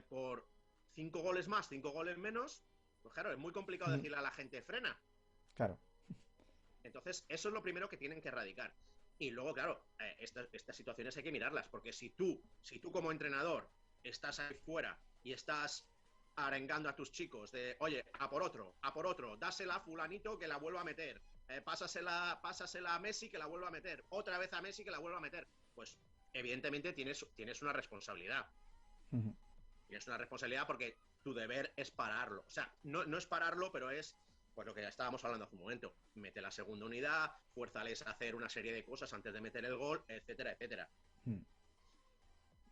Speaker 2: por 5 goles más, 5 goles menos, pues claro, es muy complicado
Speaker 1: Mm,
Speaker 2: decirle a la gente frena.
Speaker 1: claro.
Speaker 2: Entonces, eso es lo primero que tienen que erradicar. Y luego, claro, estas situaciones hay que mirarlas, porque si tú como entrenador estás ahí fuera y estás arengando a tus chicos de, oye, a por otro, dásela a fulanito que la vuelva a meter, pásasela a Messi que la vuelva a meter, otra vez a Messi que la vuelva a meter, pues evidentemente tienes una responsabilidad.
Speaker 1: Ujú.
Speaker 2: Tienes una responsabilidad porque tu deber es pararlo. O sea, no es pararlo, pero es pues lo que ya estábamos hablando hace un momento. Mete la segunda unidad, fuérzales a hacer una serie de cosas antes de meter el gol, etcétera, etcétera.
Speaker 1: Mm.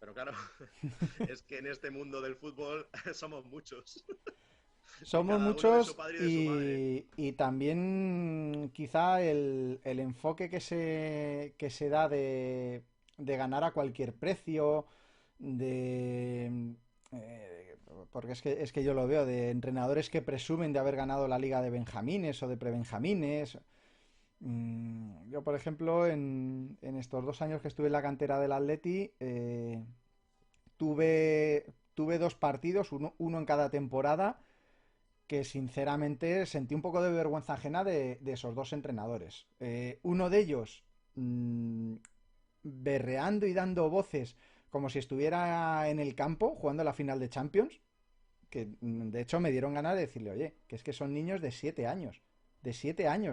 Speaker 2: Pero claro, es que en este mundo del fútbol somos muchos. Y
Speaker 1: Somos
Speaker 2: cada uno de su
Speaker 1: muchos
Speaker 2: padre y de su madre.
Speaker 1: y también quizá el enfoque que se da de ganar a cualquier precio, de... eh, porque es que yo lo veo, de entrenadores que presumen de haber ganado la liga de Benjamines o de prebenjamines. Yo, por ejemplo, en estos 2 años que estuve en la cantera del Atleti, tuve dos partidos, uno en cada temporada, que sinceramente sentí un poco de vergüenza ajena de esos dos entrenadores. Uno de ellos berreando y dando voces como si estuviera en el campo jugando la final de Champions, que de hecho me dieron ganas de decirle, oye, que es que son niños de 7 años,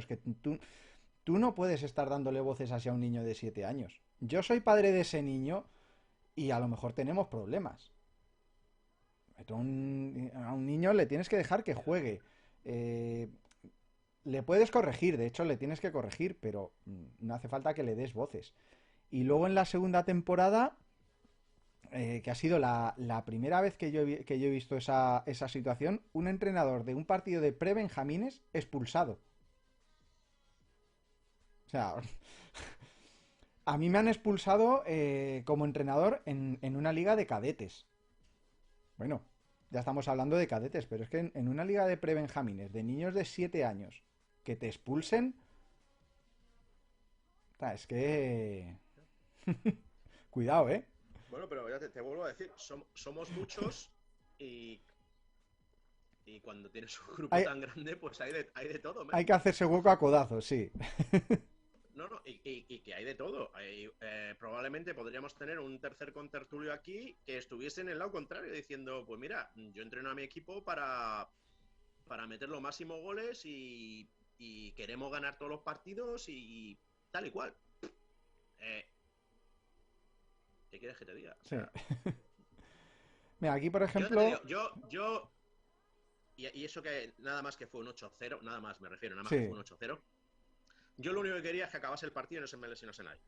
Speaker 1: que tú no puedes estar dándole voces así a un niño de 7 años. Yo soy padre de ese niño y a lo mejor tenemos problemas. A un niño le tienes que dejar que juegue. Eh, le puedes corregir, de hecho le tienes que corregir, pero no hace falta que le des voces. Y luego en la segunda temporada, que ha sido la primera vez que yo he visto esa situación, un entrenador de un partido de pre-benjamines expulsado. O sea, a mí me han expulsado como entrenador en una liga de cadetes. Bueno, ya estamos hablando de cadetes, pero es que en una liga de pre-benjamines, de niños de 7 años, que te expulsen, es que... Cuidado, ¿eh?
Speaker 2: Bueno, pero ya te vuelvo a decir, somos muchos y, y cuando tienes un grupo
Speaker 1: Hay,
Speaker 2: tan grande, pues hay de todo,
Speaker 1: hay
Speaker 2: men.
Speaker 1: que hacerse hueco a codazos, sí.
Speaker 2: No, no, y que hay de todo. Probablemente podríamos tener un tercer contertulio aquí que estuviese en el lado contrario, diciendo, pues mira, yo entreno a mi equipo para meter los máximos goles y queremos ganar todos los partidos y tal y cual. Eh, ¿Qué quieres que te diga? O
Speaker 1: Sí.
Speaker 2: sea,
Speaker 1: Mira, aquí por
Speaker 2: yo te digo,
Speaker 1: ejemplo...
Speaker 2: y eso que nada más que fue un 8-0, nada más me refiero, nada más que fue
Speaker 1: Sí,
Speaker 2: un 8-0, yo lo único que quería es que acabase el partido y no se me lesionase nadie.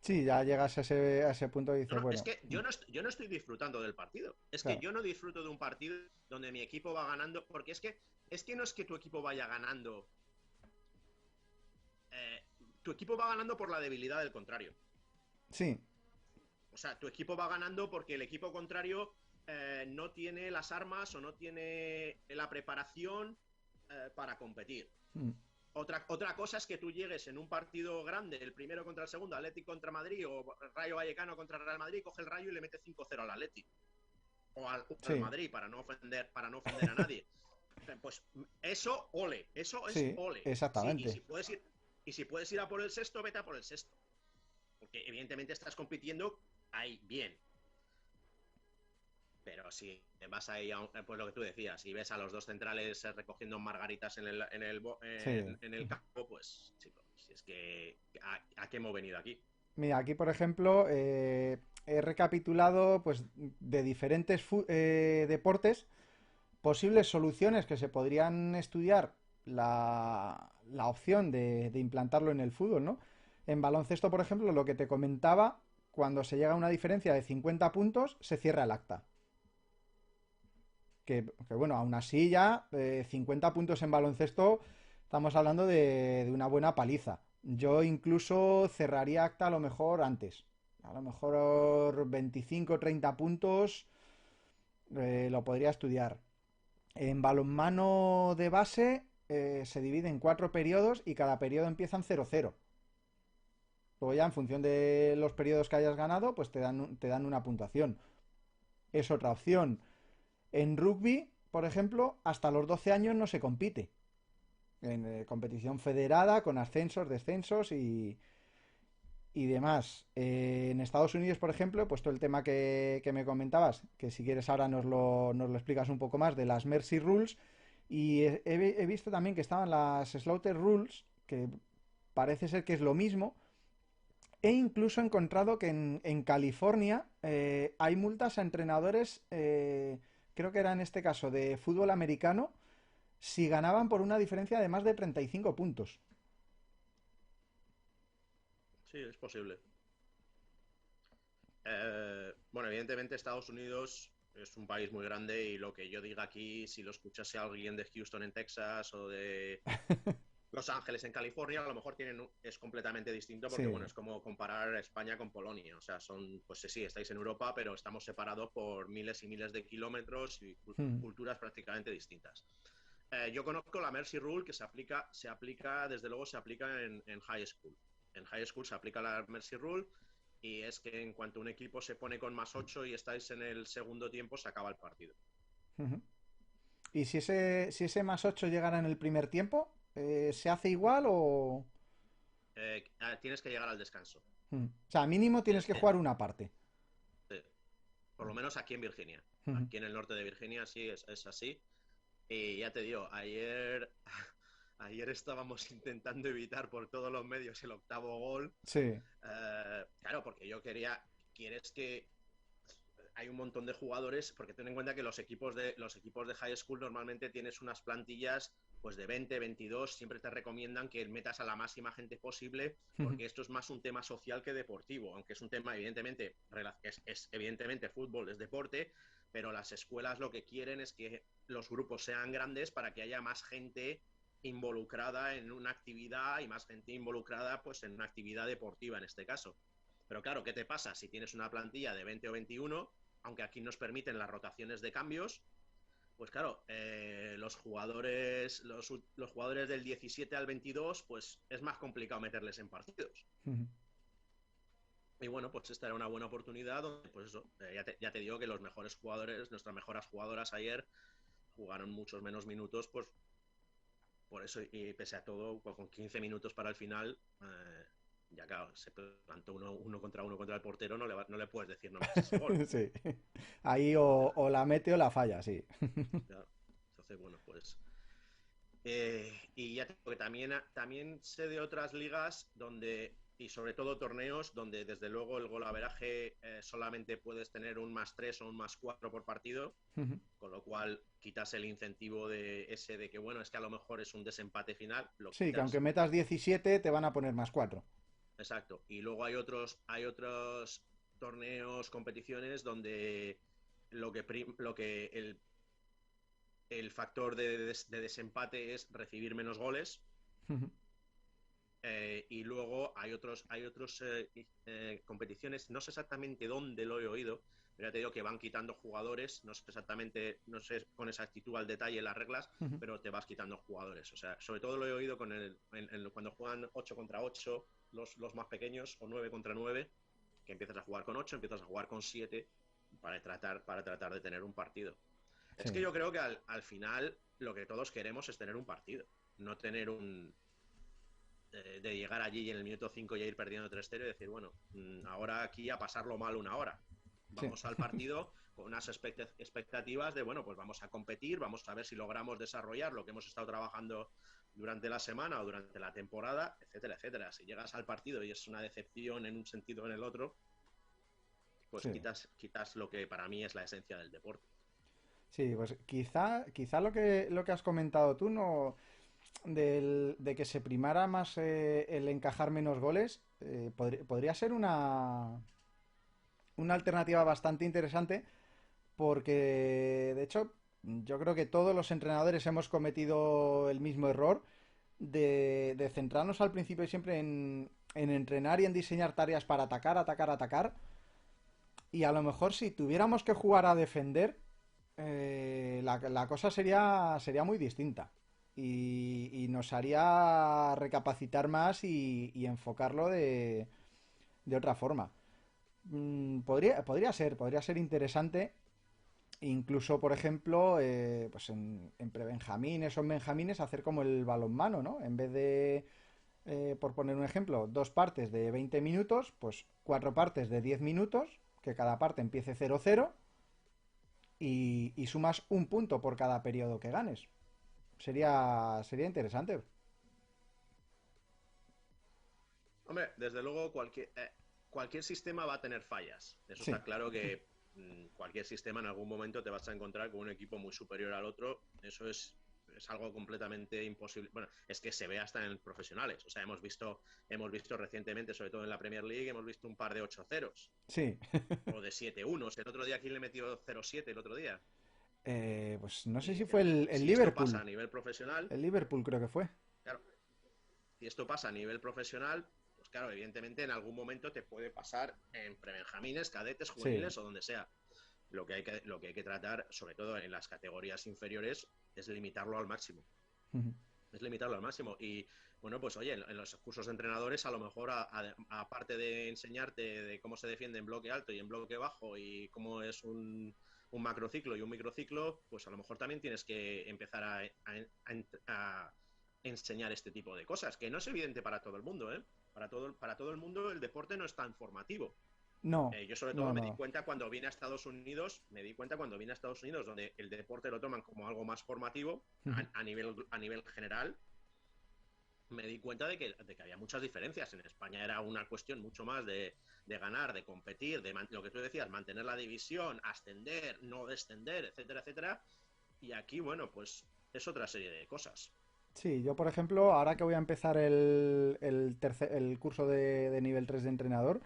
Speaker 1: sí, ya llegas a ese punto y
Speaker 2: No,
Speaker 1: dices,
Speaker 2: no, es
Speaker 1: bueno,
Speaker 2: que yo no estoy disfrutando del partido. Es que
Speaker 1: claro,
Speaker 2: yo no disfruto de un partido donde mi equipo va ganando, porque es que no es que tu equipo vaya ganando. eh, Tu equipo va ganando por la debilidad del contrario.
Speaker 1: sí,
Speaker 2: O sea, tu equipo va ganando porque el equipo contrario no tiene las armas o no tiene la preparación para competir.
Speaker 1: mm,
Speaker 2: Otra cosa es que tú llegues en un partido grande, el primero contra el segundo, Atlético contra Madrid o Rayo Vallecano contra Real Madrid, coge el Rayo y le mete 5-0 al Atlético o al
Speaker 1: sí,
Speaker 2: Madrid para no ofender a nadie. Pues eso, ole, eso es
Speaker 1: sí,
Speaker 2: ole. Sí, y
Speaker 1: exactamente.
Speaker 2: si puedes ir a por el sexto, vete a por el sexto. Porque evidentemente estás compitiendo ahí bien. Pero si vas ahí, pues lo que tú decías, si ves a los dos centrales recogiendo margaritas
Speaker 1: Sí.
Speaker 2: en el campo, pues chicos, si es que ¿a qué hemos venido aquí?
Speaker 1: Mira, aquí por ejemplo he recapitulado pues de diferentes deportes posibles soluciones que se podrían estudiar la opción de implantarlo en el fútbol, ¿no? En baloncesto, por ejemplo, lo que te comentaba, cuando se llega a una diferencia de 50 puntos, se cierra el acta. Bueno, aún así ya 50 puntos en baloncesto, estamos hablando de una buena paliza. Yo incluso cerraría acta a lo mejor antes. A lo mejor 25 o 30 puntos lo podría estudiar. En balonmano de base se divide en 4 periodos y cada periodo empieza en 0-0. Luego ya en función de los periodos que hayas ganado, pues te dan una puntuación. Es otra opción. En rugby, por ejemplo, hasta los 12 años no se compite. En competición federada, con ascensos, descensos y demás. En Estados Unidos, por ejemplo, pues todo el tema que me comentabas, que si quieres ahora nos lo explicas un poco más, de las Mercy Rules. Y he visto también que estaban las Slaughter Rules, que parece ser que es lo mismo. He incluso encontrado que en California hay multas a entrenadores, creo que era en este caso de fútbol americano, si ganaban por una diferencia de más de 35 puntos.
Speaker 2: Sí, es posible. Bueno, evidentemente Estados Unidos es un país muy grande y lo que yo diga aquí, si lo escuchase alguien de Houston en Texas o de Los Ángeles en California, a lo mejor es completamente distinto porque, bueno,
Speaker 1: Sí.
Speaker 2: es como comparar España con Polonia. O sea, pues sí, estáis en Europa, pero estamos separados por miles y miles de kilómetros y
Speaker 1: Mm.
Speaker 2: culturas prácticamente distintas. Yo conozco la Mercy Rule que desde luego se aplica en high school. En high school se aplica la Mercy Rule y es que en cuanto un equipo se pone con +8 y estáis en el segundo tiempo, se acaba el partido.
Speaker 1: Ujú. ¿Y si ese más 8 llegara en el primer tiempo, se hace igual o...?
Speaker 2: Tienes que llegar al descanso.
Speaker 1: O sea, mínimo tienes
Speaker 2: Tienes
Speaker 1: que
Speaker 2: que,
Speaker 1: jugar una parte.
Speaker 2: por lo menos aquí en Virginia.
Speaker 1: Ujú.
Speaker 2: Aquí en el norte de Virginia sí es así. Y ya te digo, ayer estábamos intentando evitar por todos los medios el octavo gol.
Speaker 1: Sí,
Speaker 2: Claro, porque yo quieres que hay un montón de jugadores, porque ten en cuenta que los equipos de high school normalmente tienes unas plantillas pues de 20, 22, siempre te recomiendan que metas a la máxima gente posible, porque esto es más un tema social que deportivo, aunque es un tema evidentemente, es evidentemente fútbol, es deporte, pero las escuelas lo que quieren es que los grupos sean grandes para que haya más gente involucrada en una actividad y más gente involucrada pues en una actividad deportiva en este caso. Pero claro, ¿qué te pasa si tienes una plantilla de 20 o 21? Aunque aquí nos permiten las rotaciones de cambios, pues claro, los jugadores del 17 al 22, pues es más complicado meterles en partidos. Y bueno, pues esta era una buena oportunidad donde, pues eso, ya te digo que los mejores jugadores, nuestras mejores jugadoras ayer, jugaron muchos menos minutos, pues por eso, y pese a todo, pues, con 15 minutos para el final, ya claro, se plantó uno contra el portero, no le puedes decir no metes ese gol.
Speaker 1: Sí. Ahí
Speaker 2: Entonces,
Speaker 1: o la mete o la falla, sí.
Speaker 2: claro, entonces bueno, pues... y ya te digo que también sé de otras ligas donde, y sobre todo torneos, donde desde luego el golaveraje solamente puedes tener un +3 o un +4 por partido, con lo cual quitas el incentivo de que, bueno, es que a lo mejor es un desempate final, lo
Speaker 1: Sí, que aunque
Speaker 2: quitas.
Speaker 1: metas 17 te van a poner +4.
Speaker 2: Exacto. Y luego hay otros torneos, competiciones donde el factor de desempate es recibir menos goles. Y luego hay otros competiciones, no sé exactamente dónde lo he oído, pero ya te digo que van quitando jugadores, no sé exactamente, no sé con exactitud al detalle las reglas, pero te vas quitando jugadores. O sea, sobre todo lo he oído cuando juegan 8 contra 8 los más pequeños, o 9 contra 9, que empiezas a jugar con 8, empiezas a jugar con 7 para tratar de tener un partido. Es que
Speaker 1: Sí.
Speaker 2: yo creo que al final lo que todos queremos es tener un partido, no tener de llegar allí y en el minuto 5 ya ir perdiendo 3-0 y decir, bueno, ahora aquí a pasarlo mal una hora.
Speaker 1: Sí.
Speaker 2: Vamos al partido con unas expectativas de, bueno, pues vamos a competir, vamos a ver si logramos desarrollar lo que hemos estado trabajando durante la semana o durante la temporada, etcétera, etcétera. Si llegas al partido y es una decepción en un sentido o en el otro, pues
Speaker 1: Sí.
Speaker 2: quitas lo que para mí es la esencia del deporte.
Speaker 1: Sí, pues quizá lo que has comentado tú, no, de que se primara más el encajar menos goles, podría ser una alternativa bastante interesante, porque de hecho yo creo que todos los entrenadores hemos cometido el mismo error de centrarnos al principio y siempre en entrenar y en diseñar tareas para atacar, atacar, atacar. Y a lo mejor si tuviéramos que jugar a defender, la cosa sería muy distinta. Y nos haría recapacitar más y enfocarlo de otra forma. Podría ser interesante. Incluso, por ejemplo, pues en prebenjamines o en benjamines hacer como el balonmano, ¿no? En vez de, por poner un ejemplo, dos partes de 20 minutos, pues cuatro partes de 10 minutos, que cada parte empiece 0-0 y sumas un punto por cada periodo que ganes. Sería interesante.
Speaker 2: Hombre, desde luego cualquier sistema va a tener fallas. Eso
Speaker 1: Sí,
Speaker 2: está claro que cualquier sistema en algún momento te vas a encontrar con un equipo muy superior al otro. Eso es algo completamente imposible. Bueno, es que se ve hasta en profesionales. O sea, hemos visto recientemente, sobre todo en la Premier League, hemos visto un par de 8-0
Speaker 1: sí.
Speaker 2: o de 7-1. El otro día, ¿quién le metió 0-7 el otro día?
Speaker 1: Pues no sé
Speaker 2: Y
Speaker 1: si fue el
Speaker 2: si esto pasa
Speaker 1: Liverpool.
Speaker 2: a nivel profesional,
Speaker 1: El Liverpool creo que fue.
Speaker 2: claro, si esto pasa a nivel profesional, pues claro, evidentemente en algún momento te puede pasar en prebenjamines, cadetes,
Speaker 1: Sí.
Speaker 2: juveniles o donde sea. Lo que hay que tratar, sobre todo en las categorías inferiores, es limitarlo al máximo. Es limitarlo al máximo. Y bueno, pues oye, en los cursos de entrenadores, a lo mejor, aparte de enseñarte de cómo se defiende en bloque alto y en bloque bajo y cómo es un macrociclo y un microciclo, pues a lo mejor también tienes que empezar a enseñar este tipo de cosas, que no es evidente para todo el mundo, ¿eh? Para todo el mundo el deporte no es tan formativo.
Speaker 1: No,
Speaker 2: Yo sobre todo
Speaker 1: no,
Speaker 2: me di
Speaker 1: no.
Speaker 2: cuenta cuando vine a Estados Unidos, donde el deporte lo toman como algo más formativo a nivel general, me di cuenta de que había muchas diferencias. En España era una cuestión mucho más de ganar, de competir, lo que tú decías, mantener la división, ascender, no descender, etcétera, etcétera. Y aquí, bueno, pues es otra serie de cosas.
Speaker 1: Sí, yo por ejemplo, ahora que voy a empezar el curso de nivel 3 de entrenador,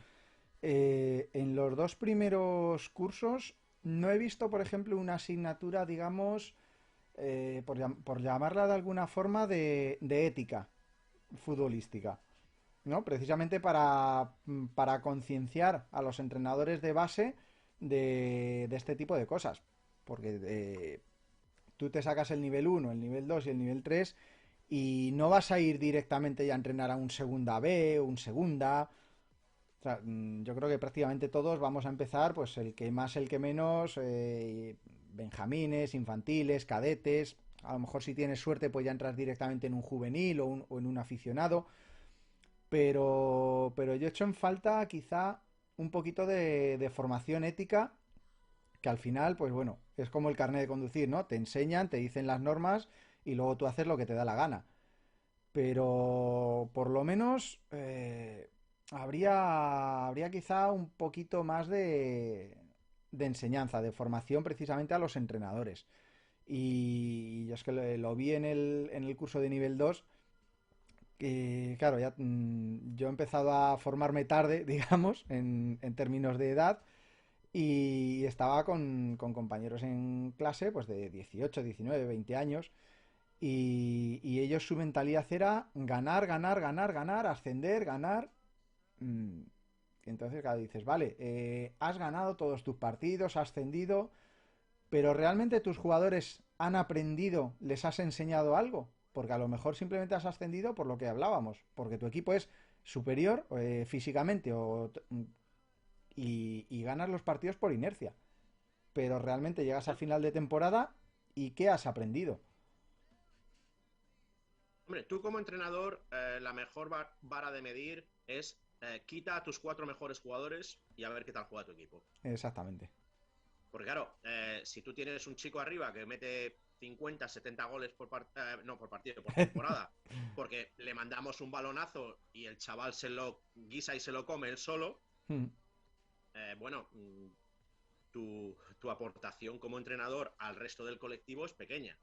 Speaker 1: en los dos primeros cursos no he visto, por ejemplo, una asignatura, digamos, por llamarla de alguna forma, de ética futbolística, ¿no? Precisamente para concienciar a los entrenadores de base de este tipo de cosas. Porque tú te sacas el nivel uno, el nivel 2 y el nivel 3 y no vas a ir directamente ya a entrenar a un segunda B o un segunda. O sea, yo creo que prácticamente todos vamos a empezar, pues el que más, el que menos, benjamines, infantiles, cadetes. A lo mejor si tienes suerte, pues ya entras directamente en un juvenil o en un aficionado. Pero yo echo en falta quizá un poquito de formación ética, que al final, pues bueno, es como el carnet de conducir, ¿no? Te enseñan, te dicen las normas y luego tú haces lo que te da la gana. Pero por lo menos habría quizá un poquito más de enseñanza, de formación precisamente a los entrenadores. Y yo es que lo vi en el curso de nivel 2 que, claro, ya yo he empezado a formarme tarde, digamos, en términos de edad, y estaba con compañeros en clase, pues de 18, 19, 20 años, y ellos su mentalidad era ganar, ganar, ganar, ganar, ascender, ganar. mm, y entonces, claro, dices, vale, has ganado todos tus partidos, has ascendido, pero ¿realmente tus jugadores han aprendido, les has enseñado algo? Porque a lo mejor simplemente has ascendido por lo que hablábamos, porque tu equipo es superior físicamente y ganas los partidos por inercia. Pero realmente llegas a final de temporada y ¿qué has aprendido?
Speaker 2: Hombre, tú como entrenador, la mejor vara de medir es quita a tus cuatro mejores jugadores y a ver qué tal juega tu equipo.
Speaker 1: Exactamente.
Speaker 2: Porque claro, si tú tienes un chico arriba que mete 50, 70 goles no por partido, por temporada, porque le mandamos un balonazo y el chaval se lo guisa y se lo come él solo,
Speaker 1: Mm,
Speaker 2: bueno, tu aportación como entrenador al resto del colectivo es pequeña.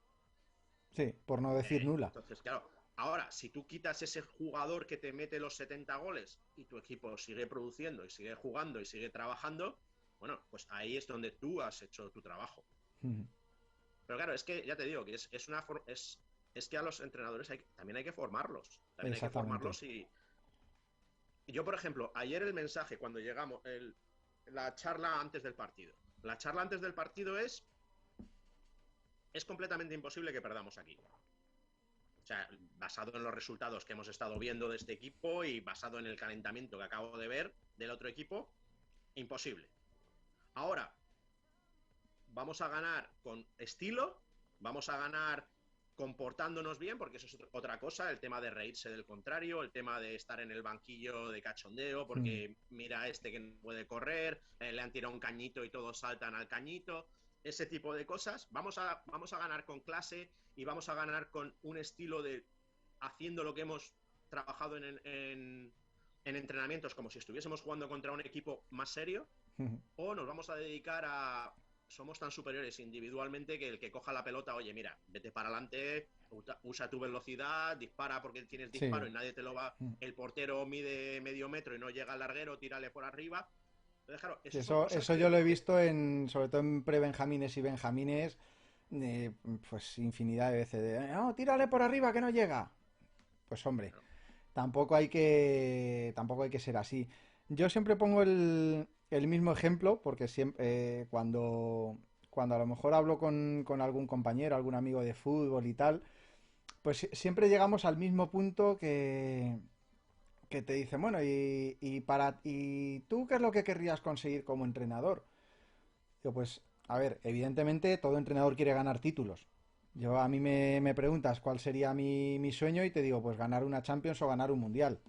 Speaker 1: sí, por no decir nula.
Speaker 2: Entonces, claro, ahora, si tú quitas ese jugador que te mete los 70 goles y tu equipo sigue produciendo y sigue jugando y sigue trabajando, bueno, pues ahí es donde tú has hecho tu trabajo.
Speaker 1: Mm,
Speaker 2: Pero claro, es que ya te digo que es que a los entrenadores también hay que formarlos. También hay que
Speaker 1: exactamente.
Speaker 2: formarlos y yo, por ejemplo, ayer el mensaje cuando llegamos, la charla antes del partido. La charla antes del partido es completamente imposible que perdamos aquí. O sea, basado en los resultados que hemos estado viendo de este equipo y basado en el calentamiento que acabo de ver del otro equipo, imposible. Ahora, vamos a ganar con estilo, vamos a ganar comportándonos bien, porque eso es otra cosa, el tema de reírse del contrario, el tema de estar en el banquillo de cachondeo,
Speaker 1: Mm,
Speaker 2: porque mira este que no puede correr, le han tirado un cañito y todos saltan al cañito, ese tipo de cosas. Vamos a ganar con clase y vamos a ganar con un estilo de haciendo lo que hemos trabajado en entrenamientos como si estuviésemos jugando contra un equipo más serio,
Speaker 1: mm.
Speaker 2: o nos vamos a dedicar a somos tan superiores individualmente que el que coja la pelota, oye, mira, vete para adelante, usa tu velocidad, dispara porque tienes disparo
Speaker 1: Sí.
Speaker 2: y nadie te lo va,
Speaker 1: Mm.
Speaker 2: el portero mide medio metro y no llega al larguero, tírale por arriba. Entonces, claro,
Speaker 1: Sí,
Speaker 2: esas son cosas
Speaker 1: eso
Speaker 2: que yo
Speaker 1: yo lo he
Speaker 2: creo que...
Speaker 1: visto sobre todo en prebenjamines y benjamines, pues infinidad de veces. No, tírale por arriba que no llega. Pues hombre,
Speaker 2: Claro,
Speaker 1: tampoco hay que ser así. Yo siempre pongo el mismo ejemplo porque siempre cuando a lo mejor hablo con algún compañero, algún amigo de fútbol y tal, pues siempre llegamos al mismo punto que te dicen, bueno, ¿y tú qué es lo que querrías conseguir como entrenador? Yo, pues, a ver, evidentemente todo entrenador quiere ganar títulos. A mí me preguntas cuál sería mi sueño y te digo, pues ganar una Champions o ganar un Mundial.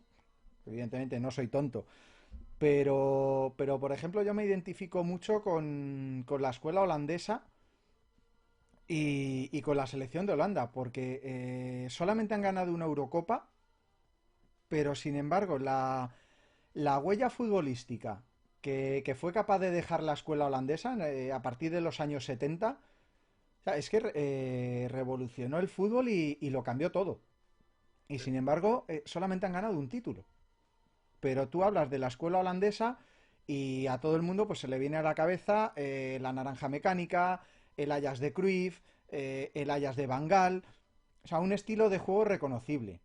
Speaker 1: Evidentemente no soy tonto. Pero por ejemplo, yo me identifico mucho con la escuela holandesa y con la selección de Holanda, porque solamente han ganado una Eurocopa, pero sin embargo, la huella futbolística que fue capaz de dejar la escuela holandesa a partir de los años 70, o sea, es que revolucionó el fútbol y lo cambió todo. Y
Speaker 2: Sí,
Speaker 1: sin embargo, solamente han ganado un título. Pero tú hablas de la escuela holandesa y a todo el mundo pues se le viene a la cabeza la naranja mecánica, el Ajax de Cruyff, el Ajax de Van Gaal, o sea, un estilo de juego reconocible.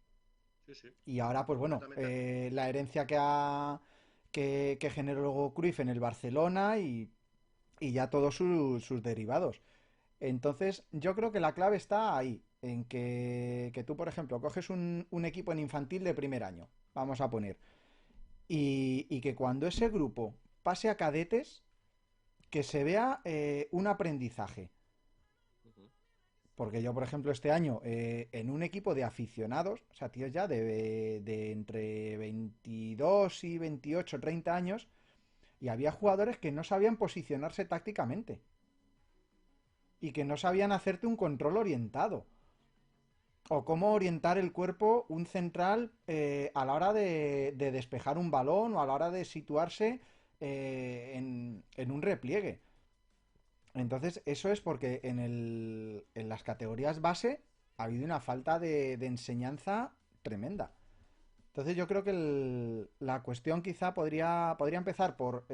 Speaker 2: sí, sí,
Speaker 1: Y ahora, pues bueno,
Speaker 2: completamente.
Speaker 1: la herencia que generó luego Cruyff en el Barcelona y ya todos sus derivados. Entonces, yo creo que la clave está ahí, en que tú, por ejemplo, coges un equipo en infantil de primer año, vamos a poner, y que cuando ese grupo pase a cadetes, que se vea un aprendizaje.
Speaker 2: Ujú.
Speaker 1: Porque yo, por ejemplo, este año, en un equipo de aficionados, o sea, tíos ya de entre 22 y 28, 30 años, y había jugadores que no sabían posicionarse tácticamente y que no sabían hacerte un control orientado. O cómo orientar el cuerpo un central a la hora de despejar un balón o a la hora de situarse en un repliegue. Entonces, eso es porque en las categorías base ha habido una falta de enseñanza tremenda. Entonces, yo creo que la cuestión quizá podría empezar por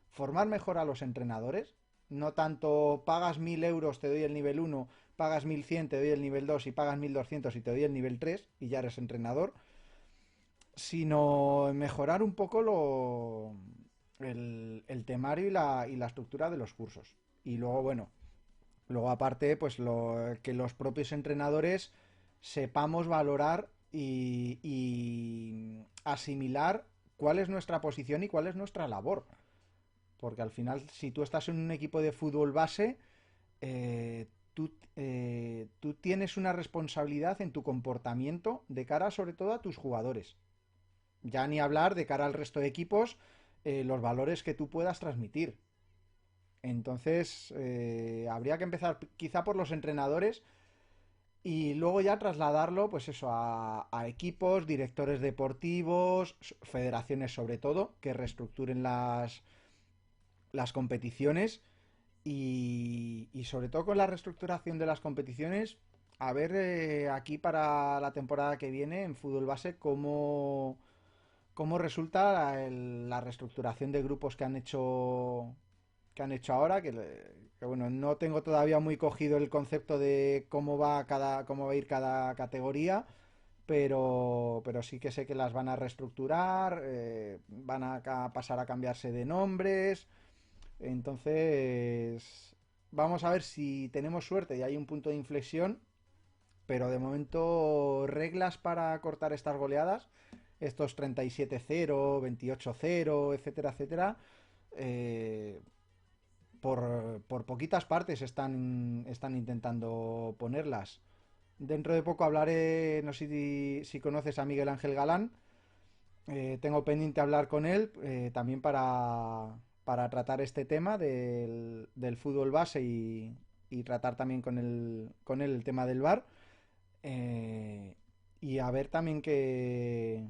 Speaker 1: formar mejor a los entrenadores. No tanto pagas 1.000 euros, te doy el nivel uno, pagas 1.100, te doy el nivel 2 y pagas 1.200 y te doy el nivel 3 y ya eres entrenador, sino mejorar un poco el temario y la estructura de los cursos. Y luego, bueno, luego aparte, pues que los propios entrenadores sepamos valorar y asimilar cuál es nuestra posición y cuál es nuestra labor. Porque al final, si tú estás en un equipo de fútbol base, tú tienes una responsabilidad en tu comportamiento de cara sobre todo a tus jugadores. Ya ni hablar de cara al resto de equipos, los valores que tú puedas transmitir. Entonces, habría que empezar quizá por los entrenadores y luego ya trasladarlo, pues eso, a equipos, directores deportivos, federaciones sobre todo, que reestructuren las competiciones y sobre todo con la reestructuración de las competiciones, a ver aquí para la temporada que viene en fútbol base cómo resulta la reestructuración de grupos que han hecho ahora, que, bueno, no tengo todavía muy cogido el concepto de cómo va a ir cada categoría, pero sí que sé que las van a reestructurar, van a pasar a cambiarse de nombres, entonces vamos a ver si tenemos suerte y hay un punto de inflexión, pero de momento reglas para cortar estas goleadas, estos 37-0, 28-0, etcétera, etcétera, eh, por poquitas partes están intentando ponerlas. Dentro de poco hablaré, no sé si conoces a Miguel Ángel Galán, tengo pendiente hablar con él también para tratar este tema del fútbol base y tratar también con él el tema del VAR. eh, y a ver también qué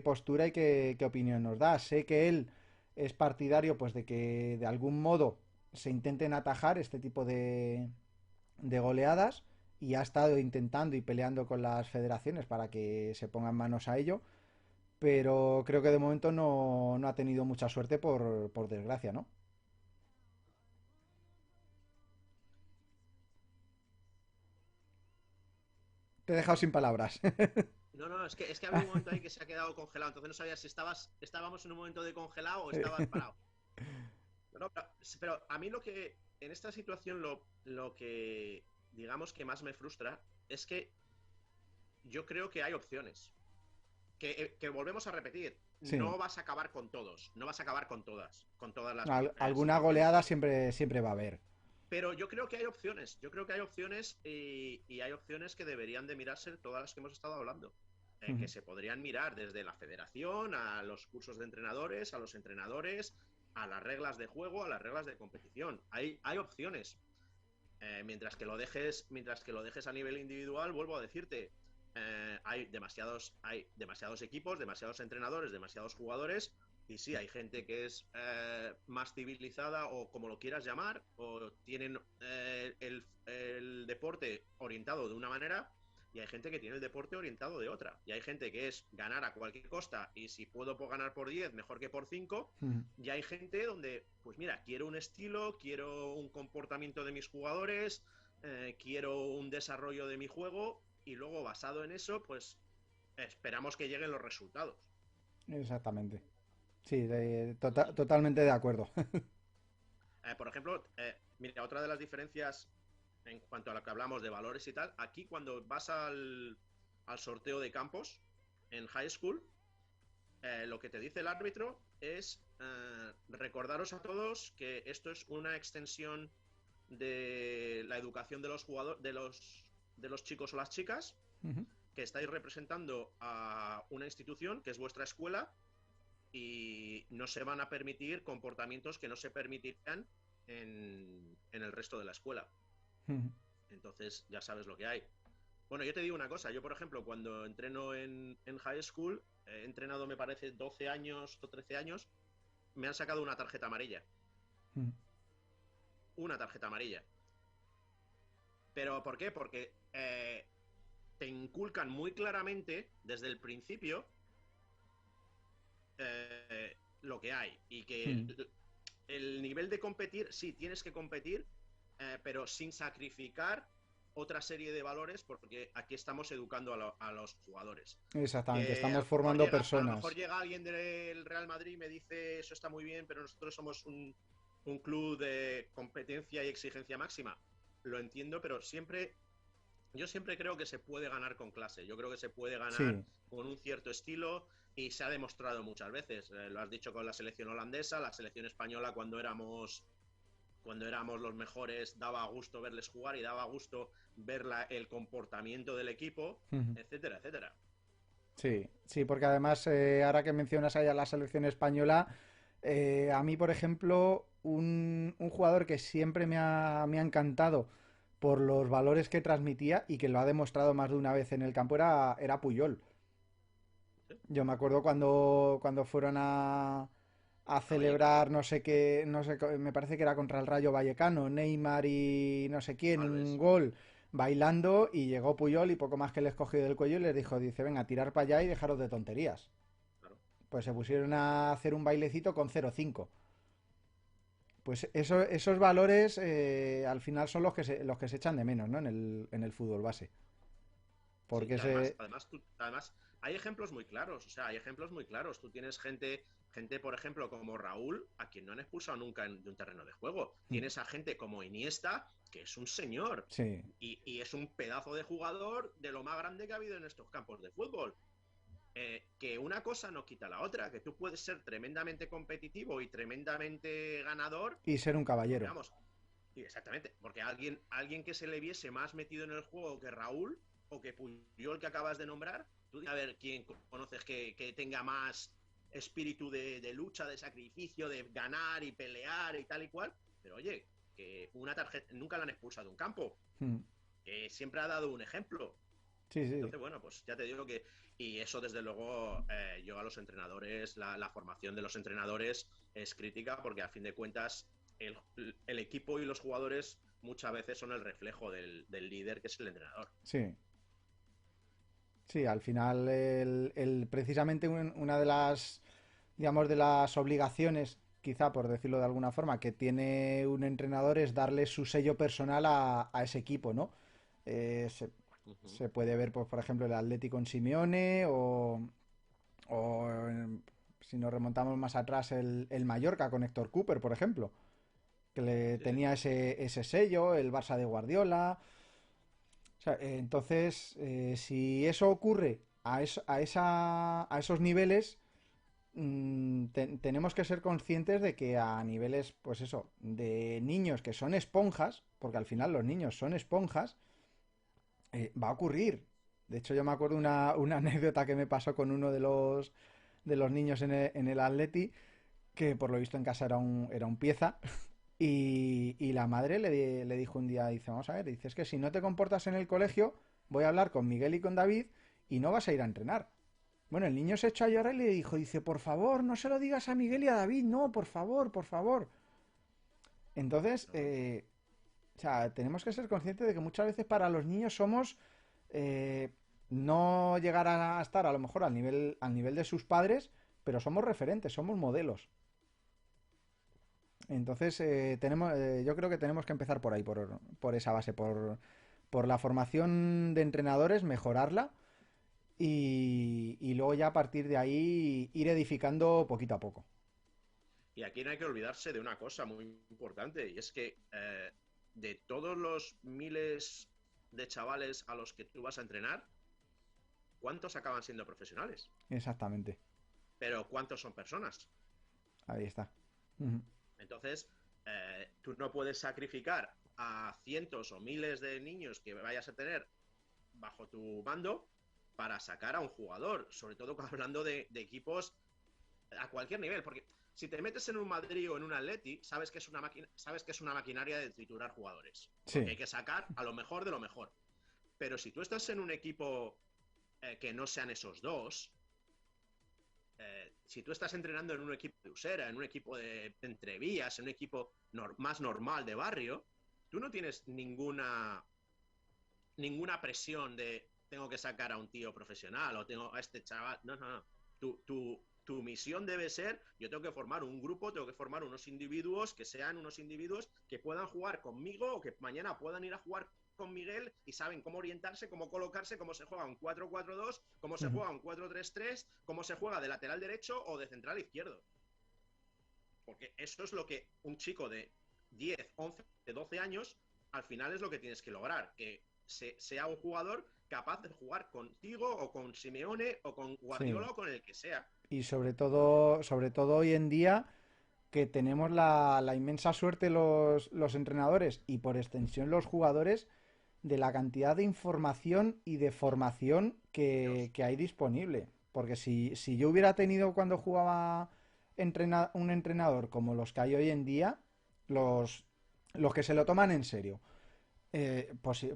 Speaker 1: postura y qué opinión nos da. Sé que él es partidario pues de que de algún modo se intenten atajar este tipo de goleadas y ha estado intentando y peleando con las federaciones para que se pongan manos a ello, pero creo que de momento no ha tenido mucha suerte por desgracia, ¿no? Te he dejado sin palabras.
Speaker 2: No, no, es que ha habido un momento ahí que se ha quedado congelado, entonces no sabía si estábamos en un momento de congelado o estabas parado. No, no, pero a mí en esta situación, lo que digamos que más me frustra es que yo creo que hay opciones. Que volvemos a repetir,
Speaker 1: Sí,
Speaker 2: no vas a acabar con todos, no vas a acabar con todas las
Speaker 1: alguna
Speaker 2: situaciones.
Speaker 1: goleada siempre va a haber.
Speaker 2: Pero yo creo que hay opciones, yo creo que hay opciones y hay opciones que deberían de mirarse todas las que hemos estado hablando. Que se podrían mirar desde la federación, a los cursos de entrenadores, a los entrenadores, a las reglas de juego, a las reglas de competición. Hay opciones. Mientras que lo dejes a nivel individual, vuelvo a decirte, hay demasiados equipos, demasiados entrenadores, demasiados jugadores, y sí, hay gente que es más civilizada o como lo quieras llamar, o tienen el deporte orientado de una manera, y hay gente que tiene el deporte orientado de otra. Y hay gente que es ganar a cualquier costa, y si puedo ganar por 10 mejor que por 5.
Speaker 1: Mm.
Speaker 2: Y hay gente donde, pues mira, quiero un estilo, quiero un comportamiento de mis jugadores, quiero un desarrollo de mi juego, y luego basado en eso, pues esperamos que lleguen los resultados.
Speaker 1: Exactamente. Sí, totalmente de acuerdo.
Speaker 2: Por ejemplo, mira, otra de las diferencias en cuanto a lo que hablamos de valores y tal, aquí cuando vas al sorteo de campos en high school, lo que te dice el árbitro es recordaros a todos que esto es una extensión de la educación de los jugadores, de los chicos o las chicas,
Speaker 1: Ujú.
Speaker 2: que estáis representando a una institución que es vuestra escuela, y no se van a permitir comportamientos que no se permitirían en el resto de la escuela.
Speaker 1: Ujú.
Speaker 2: Entonces ya sabes lo que hay. Bueno, yo te digo una cosa, yo por ejemplo cuando entreno en high school, he entrenado me parece 12 años o 13 años, me han sacado una tarjeta amarilla.
Speaker 1: Ujú.
Speaker 2: Una tarjeta amarilla. ¿Pero por qué? Porque te inculcan muy claramente desde el principio lo que hay, y que
Speaker 1: Ujú.
Speaker 2: el nivel de competir, sí, tienes que competir, pero sin sacrificar otra serie de valores, porque aquí estamos educando a los jugadores.
Speaker 1: Exactamente,
Speaker 2: Que
Speaker 1: estamos formando
Speaker 2: a lo mejor
Speaker 1: personas.
Speaker 2: llega alguien del Real Madrid y me dice, eso está muy bien, pero nosotros somos un club de competencia y exigencia máxima. Lo entiendo, pero yo siempre creo que se puede ganar con clase. Yo creo que se puede ganar
Speaker 1: Sí,
Speaker 2: con un cierto estilo, y se ha demostrado muchas veces. Lo has dicho con la selección holandesa, la selección española, cuando éramos los mejores, daba gusto verles jugar y daba gusto ver el comportamiento del equipo,
Speaker 1: ujú.
Speaker 2: etcétera, etcétera.
Speaker 1: Sí, sí, porque además, ahora que mencionas ahí a la selección española, a mí, por ejemplo, un jugador que siempre me ha encantado por los valores que transmitía y que lo ha demostrado más de una vez en el campo era Puyol.
Speaker 2: ¿Sí?
Speaker 1: Yo me acuerdo cuando fueron a
Speaker 2: A Vallecano.
Speaker 1: celebrar no sé qué, no sé, me parece que era contra el Rayo Vallecano, Neymar y no sé quién, un
Speaker 2: Alves,
Speaker 1: gol bailando y llegó Puyol y poco más que les cogió del cuello y les dijo, dice, venga, tirar para allá y dejaros de tonterías.
Speaker 2: claro.
Speaker 1: Pues se pusieron a hacer un bailecito con 0,5. Pues esos valores al final son los que se echan de menos, ¿no? En el fútbol base.
Speaker 2: Sí,
Speaker 1: Porque
Speaker 2: y además,
Speaker 1: ese...
Speaker 2: además hay ejemplos muy claros, o sea, hay ejemplos muy claros. Tú tienes gente, por ejemplo, como Raúl, a quien no han expulsado nunca de un terreno de juego. Tienes a gente como Iniesta, que es un señor,
Speaker 1: Sí,
Speaker 2: y es un pedazo de jugador de lo más grande que ha habido en estos campos de fútbol. Que una cosa no quita la otra, que tú puedes ser tremendamente competitivo y tremendamente ganador,
Speaker 1: y ser un
Speaker 2: porque
Speaker 1: caballero.
Speaker 2: vamos, y exactamente, porque alguien que se le viese más metido en el juego que Raúl o que Puyol, que acabas de nombrar, tú a ver quién conoces que tenga más espíritu de lucha, de sacrificio, de ganar y pelear y tal y cual. Pero oye, que una tarjeta nunca la han expulsado de un campo,
Speaker 1: Mm.
Speaker 2: que siempre ha dado un ejemplo.
Speaker 1: Sí, sí,
Speaker 2: Entonces, bueno, pues ya te digo que, y eso desde luego, yo a los entrenadores, la formación de los entrenadores es crítica, porque a fin de cuentas el equipo y los jugadores muchas veces son el reflejo del líder, que es el entrenador.
Speaker 1: sí. Sí, al final precisamente una de las, digamos, de las obligaciones, quizá por decirlo de alguna forma, que tiene un entrenador es darle su sello personal a ese equipo, ¿no? Eh, se,
Speaker 2: Uh -huh.
Speaker 1: se puede ver, pues, por ejemplo, el Atlético en Simeone o si nos remontamos más atrás, el Mallorca con Héctor Cooper, por ejemplo, que le
Speaker 2: Sí, sí.
Speaker 1: tenía ese sello, el Barça de Guardiola. O sea, entonces, si eso ocurre a esos niveles, tenemos que ser conscientes de que a niveles, pues eso, de niños que son esponjas, porque al final los niños son esponjas, va a ocurrir. De hecho, yo me acuerdo una anécdota que me pasó con uno de los niños en el Atleti, que por lo visto en casa era un pieza. Y la madre le dijo un día, dice, vamos a ver, dice, es que si no te comportas en el colegio, voy a hablar con Miguel y con David y no vas a ir a entrenar. Bueno, el niño se echó a llorar y le dijo, dice, por favor, no se lo digas a Miguel y a David, no, por favor, por favor. Entonces,
Speaker 2: No, no.
Speaker 1: o sea, tenemos que ser conscientes de que muchas veces para los niños somos eh, no llegar a estar a lo mejor al nivel de sus padres, pero somos referentes, somos modelos. Entonces, yo creo que tenemos que empezar por ahí, por esa base, por la formación de entrenadores, mejorarla y luego ya a partir de ahí ir edificando poquito a poco.
Speaker 2: Y aquí no hay que olvidarse de una cosa muy importante, y es que de todos los miles de chavales a los que tú vas a entrenar, ¿cuántos acaban siendo profesionales?
Speaker 1: Exactamente.
Speaker 2: Pero ¿cuántos son personas?
Speaker 1: Ahí está. Ujú.
Speaker 2: Entonces, tú no puedes sacrificar a cientos o miles de niños que vayas a tener bajo tu mando para sacar a un jugador, sobre todo hablando de equipos a cualquier nivel, porque si te metes en un Madrid o en un Atleti, sabes que es una máquina, sabes que es una maquinaria de triturar jugadores, porque
Speaker 1: Sí.
Speaker 2: hay que sacar a lo mejor de lo mejor. Pero si tú estás en un equipo que no sean esos dos, si tú estás entrenando en un equipo de usera, en un equipo de entrevías, en un equipo más normal de barrio, tú no tienes ninguna presión de tengo que sacar a un tío profesional o tengo a este chaval. No, no, no. Tu misión debe ser, yo tengo que formar un grupo, tengo que formar unos individuos que sean unos individuos que puedan jugar conmigo o que mañana puedan ir a jugar con Miguel y saben cómo orientarse, cómo colocarse, cómo se juega un 4-4-2, cómo se
Speaker 1: Ujú.
Speaker 2: juega un 4-3-3, cómo se juega de lateral derecho o de central izquierdo. Porque eso es lo que un chico de 10, 11, 12 años, al final es lo que tienes que lograr, que sea un jugador capaz de jugar contigo o con Simeone o con
Speaker 1: Sí.
Speaker 2: Guardiola o con el que sea.
Speaker 1: Y sobre todo hoy en día que tenemos la inmensa suerte los entrenadores y por extensión los jugadores de la cantidad de información y de formación
Speaker 2: Dios.
Speaker 1: que hay disponible. Porque si yo hubiera tenido cuando jugaba un entrenador como los que hay hoy en día, los, los que se lo toman en serio,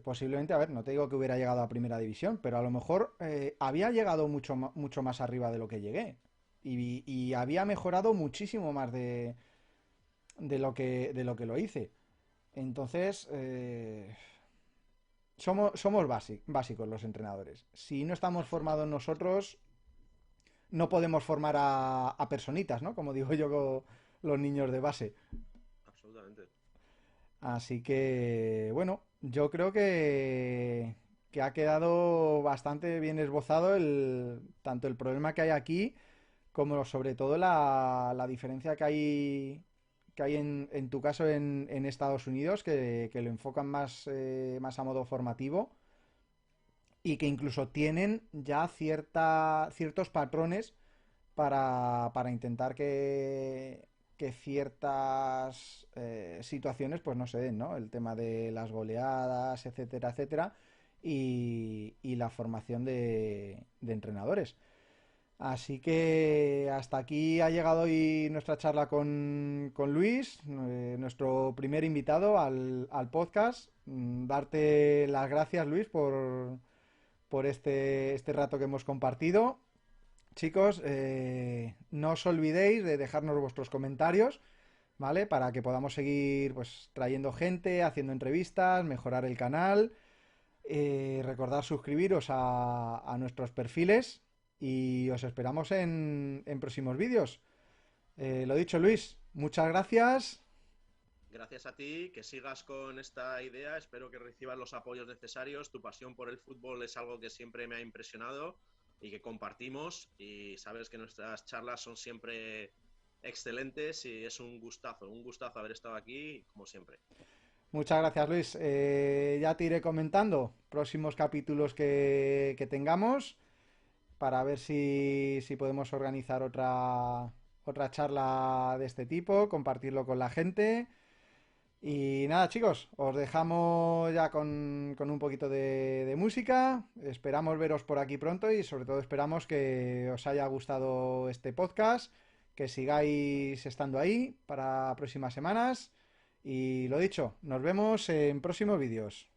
Speaker 1: posiblemente, a ver, no te digo que hubiera llegado a primera división, pero a lo mejor había llegado mucho más arriba de lo que llegué. Y había mejorado muchísimo más de lo que lo hice. Entonces, somos básicos los entrenadores. Si no estamos formados
Speaker 2: Absolutamente.
Speaker 1: nosotros, no podemos formar a personitas, ¿no? Como digo yo con los niños de base.
Speaker 2: Absolutamente.
Speaker 1: Así que, bueno, yo creo que ha quedado bastante bien esbozado tanto el problema que hay aquí como sobre todo la diferencia que hay en tu caso en Estados Unidos, que lo enfocan más a modo formativo y que incluso tienen ya ciertos patrones para intentar que ciertas situaciones pues no se den, ¿no? El tema de las goleadas, etcétera, etcétera, y la formación de entrenadores. Así que hasta aquí ha llegado hoy nuestra charla con Luis, nuestro primer invitado al podcast. Darte las gracias, Luis, por este rato que hemos compartido. Chicos, no os olvidéis de dejarnos vuestros comentarios, ¿vale? Para que podamos seguir pues, trayendo gente, haciendo entrevistas, mejorar el canal. Recordad suscribiros a nuestros perfiles y os esperamos en próximos vídeos. Lo dicho, Luis, muchas gracias.
Speaker 2: Gracias a ti, que sigas con esta idea, espero que recibas los apoyos necesarios, tu pasión por el fútbol es algo que siempre me ha impresionado y que compartimos y sabes que nuestras charlas son siempre excelentes y es un gustazo haber estado aquí como siempre.
Speaker 1: Muchas gracias, Luis. Ya te iré comentando próximos capítulos que tengamos para ver si podemos organizar otra charla de este tipo, compartirlo con la gente. Y nada, chicos, os dejamos ya con un poquito de música. Esperamos veros por aquí pronto y sobre todo esperamos que os haya gustado este podcast, que sigáis estando ahí para próximas semanas. Y lo dicho, nos vemos en próximos vídeos.